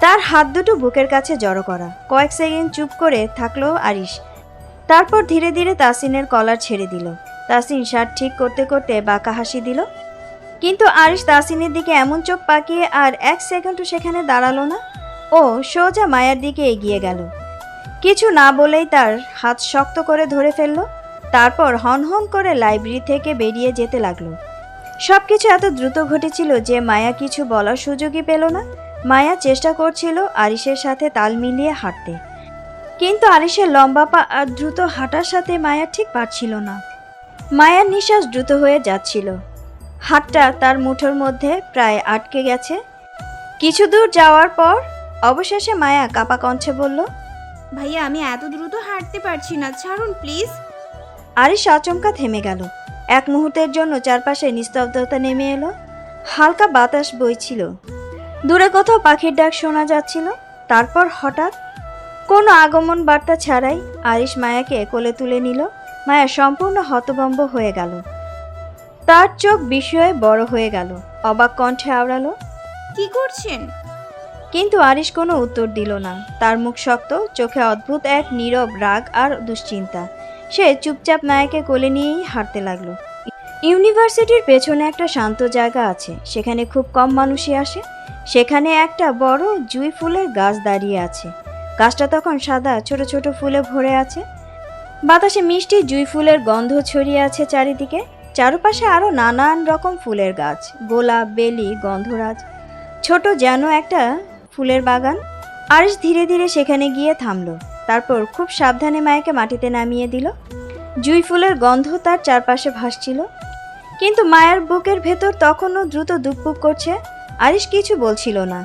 তার হাত দুটো বুকের কাছে জড়ো করা। কয়েক সেকেন্ড চুপ করে থাকলো আরিশ। তারপর ধীরে ধীরে তাসিনের কলার ছেড়ে দিল। তাসিন শার্ট ঠিক করতে করতে বাঁকা হাসি দিল, কিন্তু আরিশ তাসিনের দিকে এমন চোখ পাকিয়ে আর 1 সেকেন্ডও সেখানে দাঁড়ালো না। ও সোজা মায়ার দিকে এগিয়ে গেল। কিছু না বলেই তার হাত শক্ত করে ধরে ফেলল। তারপর হনহন করে লাইব্রেরি থেকে বেরিয়ে যেতে লাগলো। সবকিছু এত দ্রুত ঘটেছিল যে মায়া কিছু বলার সুযোগই পেল না। মায়া চেষ্টা করছিল আরিশের সাথে তাল মিলিয়ে হাঁটতে, কিন্তু আরিশের লম্বা পা আর দ্রুত হাঁটার সাথে মায়া ঠিক পারছিল না। মায়ার নিঃশ্বাস দ্রুত হয়ে যাচ্ছিল, হাতটা তার মুঠোর মধ্যে প্রায় আটকে গেছে। কিছু দূর যাওয়ার পর অবশেষে মায়া কাঁপা কণ্ঠে বলল, ভাইয়া আমি এত দ্রুত হাঁটতে পারছি না, ছাড়ুন প্লিজ। আরিশ আচমকা থেমে গেল। এক মুহূর্তের জন্য চারপাশে নিস্তব্ধতা নেমে এলো। হালকা বাতাস বইছিল, দূরে কোথাও পাখির ডাক শোনা যাচ্ছিল। তারপর হঠাৎ কোনো আগমন বার্তা ছাড়াই আরিশ মায়াকে কোলে তুলে নিল। মায়া সম্পূর্ণ হতভম্ব হয়ে গেল। তার চোখ বিস্ময়ে বড় হয়ে গেল, অবাক কণ্ঠে আওড়ালো, কি করছেন? কিন্তু আরিশ কোনো উত্তর দিল না। তার মুখ শক্ত, চোখে অদ্ভুত এক নীরব রাগ আর দুশ্চিন্তা। সে চুপচাপ মায়াকে কোলে নিয়েই হাঁটতে লাগলো। ইউনিভার্সিটির পেছনে একটা শান্ত জায়গা আছে, সেখানে খুব কম মানুষই আসে। সেখানে একটা বড় জুঁই ফুলের গাছ দাঁড়িয়ে আছে। গাছটা তখন সাদা ছোট ছোট ফুলে ভরে আছে। বাতাসে মিষ্টি জুঁই ফুলের গন্ধ ছড়িয়ে আছে চারিদিকে। চারপাশে আরও নানান রকম ফুলের গাছ, গোলাপ, বেলি, গন্ধরাজ, ছোট যেন একটা ফুলের বাগান। আরিশ ধীরে ধীরে সেখানে গিয়ে থামলো। তারপর খুব সাবধানে মায়াকে মাটিতে নামিয়ে দিল। জুঁই ফুলের গন্ধ তার চারপাশে ভাসছিল, কিন্তু মায়ার বুকের ভেতর তখনও দ্রুত দুকপুক করছে। আরিশ কিছু বলছিল না,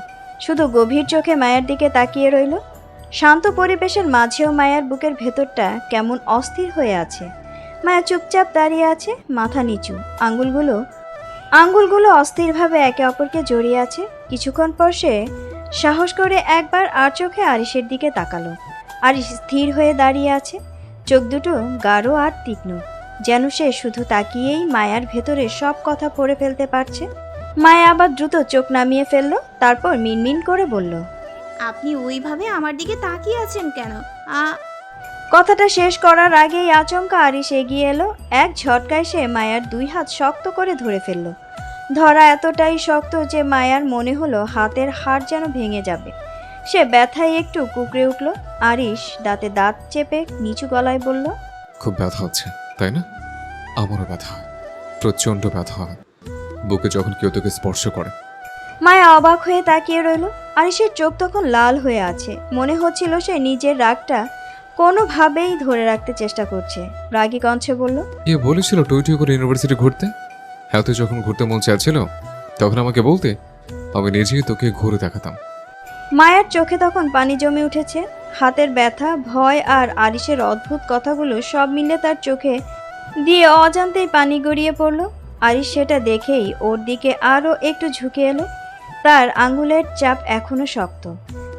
শুধু গভীর চোখে মায়ের দিকে তাকিয়ে রইল। শান্ত পরিবেশের মাঝেও মায়ার বুকের ভেতরটা কেমন অস্থির হয়ে আছে। মায়া চুপচাপ দাঁড়িয়ে আছে, মাথা নিচু, আঙ্গুলগুলো অস্থিরভাবে একে অপরকে জড়িয়ে আছে। কিছুক্ষণ পর সে সাহস করে একবার আর চোখে আরিশের দিকে তাকালো। আরিশ স্থির হয়ে দাঁড়িয়ে আছে, চোখ দুটো গাঢ় আর তীক্ষ্ণ, যেন সে শুধু তাকিয়েই মায়ার ভেতরে সব কথা পড়ে ফেলতে পারছে। মায়া আবার দ্রুত চোখ নামিয়ে ফেলল, তারপর মিনমিন করে বলল, আপনি ওইভাবে আমার দিকে তাকিয়ে আছেন কেন? কথাটা শেষ করার আগেই আচমকা আরিশ এগিয়ে এলো। এক ঝটকায় সে মায়ার দুই হাত শক্ত করে ধরে ফেলল। ধরা এতটাই শক্ত যে মায়ার মনে হলো হাতের হাড় যেন ভেঙে যাবে। সে ব্যথায় একটু কুঁকড়ে উঠল। আরিশ দাঁতে দাঁত চেপে নিচু গলায় বলল, খুব ব্যথা হচ্ছে তাই না? আমারও ব্যথা হয়, প্রচণ্ড ব্যথা হয় বুকে যখন কেউ তোকে স্পর্শ করে। মায়া অবাক হয়ে তাকিয়ে রইল। আরিশের চোখ তখন লাল হয়ে আছে। মনে হচ্ছিল সে নিজের রাগটা কোনোভাবেই ধরে রাখতে চেষ্টা করছে। রাগী কণ্ঠে বলল, কে বলেছিল টুই টুই করে ইউনিভার্সিটি ঘুরতে? হ্যাঁ, তুই যখন ঘুরতে মন চাচ্ছিল তখন আমাকে বলতে, আমি নিজেই তোকে ঘুরে দেখাতাম। মায়ার চোখে তখন পানি জমে উঠেছে। হাতের ব্যথা, ভয় আর আরিশের অদ্ভুত কথাগুলো সব মিলে তার চোখে দিয়ে অজান্তেই পানি গড়িয়ে পড়ল। আরিশ সেটা দেখেই ওর দিকে আরও একটু ঝুঁকে এলো। তার আঙ্গুলের চাপ এখনো শক্ত।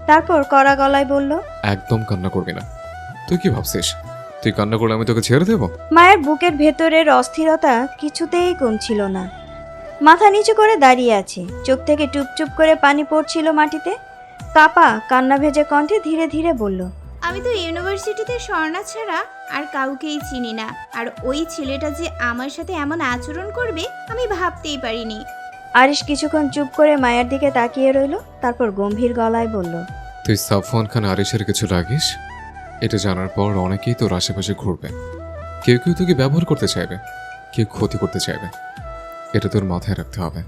তারপর কড়া গলায় বলল, একদম কান্না করবি না। তুই কি ভাবছিস তুই কান্না করলে আমি তোকে ছেড়ে দেবো? মায়ের বুকের ভেতরের অস্থিরতা কিছুতেই কমছিল না। মাথা নিচু করে দাঁড়িয়ে আছে, চোখ থেকে টুপটুপ করে পানি পড়ছিল মাটিতে। কাপা কান্না ভেজে কণ্ঠে ধীরে ধীরে বলল, আমি তো ইউনিভার্সিটিতে স্বর্ণা ছাড়া আর কাউকেই চিনি না, আর ওই ছেলেটা যে আমার সাথে এমন আচরণ করবে আমি ভাবতেই পারিনি। আরিশ কিছুক্ষণ চুপ করে মায়ের দিকে তাকিয়ে রইল, তারপর গম্ভীর গলায় বলল, তুই সাফওয়ান খান আরিশের কিছু লাগিস, এটা জানার পর অনেকেই তোর আশেপাশে ঘুরবে। কেউ কেউ তোকে ব্যবহার করতে চাইবে, কেউ ক্ষতি করতে চাইবে, এটা তোর মাথায় রাখতে হবে।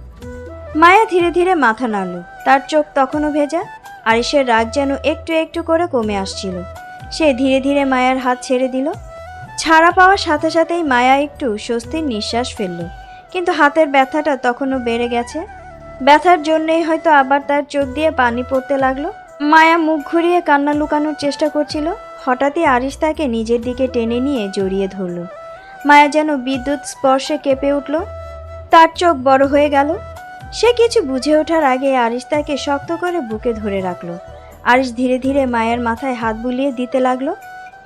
মায়া ধীরে ধীরে মাথা নাড়ল। তার চোখ তখনও ভেজা। আরিশের রাগ যেন একটু একটু করে কমে আসছিল। সে ধীরে ধীরে মায়ার হাত ছেড়ে দিল। ছাড়া পাওয়ার সাথে সাথেই মায়া একটু স্বস্তির নিঃশ্বাস ফেলল, কিন্তু হাতের ব্যথাটা তখনও বেড়ে গেছে। ব্যথার জন্যেই হয়তো আবার তার চোখ দিয়ে পানি পড়তে লাগলো। মায়া মুখ ঘুরিয়ে কান্না লুকানোর চেষ্টা করছিল। হঠাৎই আরিশ তাকে নিজের দিকে টেনে নিয়ে জড়িয়ে ধরল। মায়া যেন বিদ্যুৎ স্পর্শে কেঁপে উঠল। তার চোখ বড় হয়ে গেল। সে কিছু বুঝে ওঠার আগে আরিশ তাকে শক্ত করে বুকে ধরে রাখলো। আরিশ ধীরে ধীরে মায়ের মাথায় হাত বুলিয়ে দিতে লাগলো।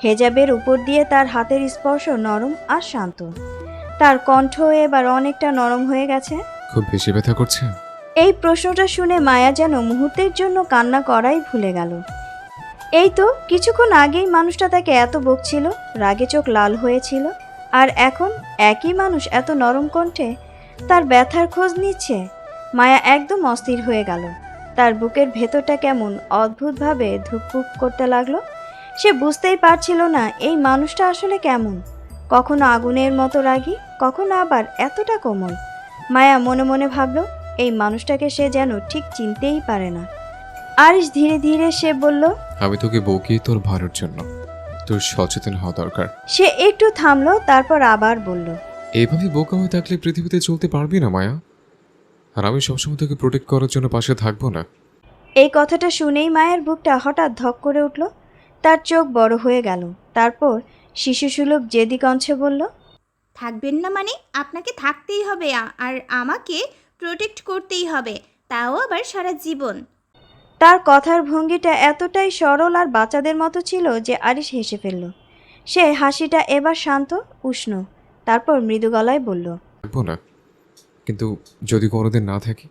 হেজাবের উপর দিয়ে তার হাতের স্পর্শ নরম আর শান্ত। তার কণ্ঠ এবার অনেকটা নরম হয়ে গেছে। খুব বেশি ব্যথা করছে? এই প্রশ্নটা শুনে মায়া যেন মুহূর্তের জন্য কান্না করাই ভুলে গেল। এই তো কিছুক্ষণ আগেই মানুষটা তাকে এত বকছিল, রাগে চোখ লাল হয়েছিল, আর এখন একই মানুষ এত নরম কণ্ঠে তার ব্যথার খোঁজ নিচ্ছে। মায়া একদম অস্থির হয়ে গেল। তার বুকের ভেতরটা কেমন অদ্ভুতভাবে ধুকপুক করতে লাগলো। সে বুঝতেই পারছিল না এই মানুষটা আসলে কেমন, কখনো আগুনের মতো রাগী, কখনো আবার এতটা কোমল। মায়া মনে মনে ভাবল, এই মানুষটাকে সে যেন ঠিক চিনতেই পারে না। আরিশ ধীরে ধীরে সে বলল, আমি তোকে বকি তোর ভালোর জন্য, তোর সচেতন হওয়া দরকার। সে একটু থামলো, তারপর আবার বলল, এইভাবে বোকা হয়ে থাকলে পৃথিবীতে চলতে পারবি না মায়া, আর আমি সবসময় তোকে প্রোটেক্ট করার জন্য পাশে থাকবো না। এই কথাটা শুনেই মায়ের বুকটা হঠাৎ ধক করে উঠল। তার চোখ বড় হয়ে গেল। তারপর শিশুসুলভ জেদি কণ্ঠে বলল, থাকবেন না মানে আপনাকে থাকতেই হবে আর আমাকে প্রোটেক্ট করতেই হবে, তাও আবার সারা জীবন। তার কথার ভঙ্গিটা এতটাই সরল আর বাচ্চাদের মতো ছিল যে আরিশ হেসে ফেলল। সে হাসিটা এবার শান্ত, উষ্ণ। তারপর মৃদু গলায় বলল, থাকবো না, কিন্তু যদি কোনোদিন না থাকি?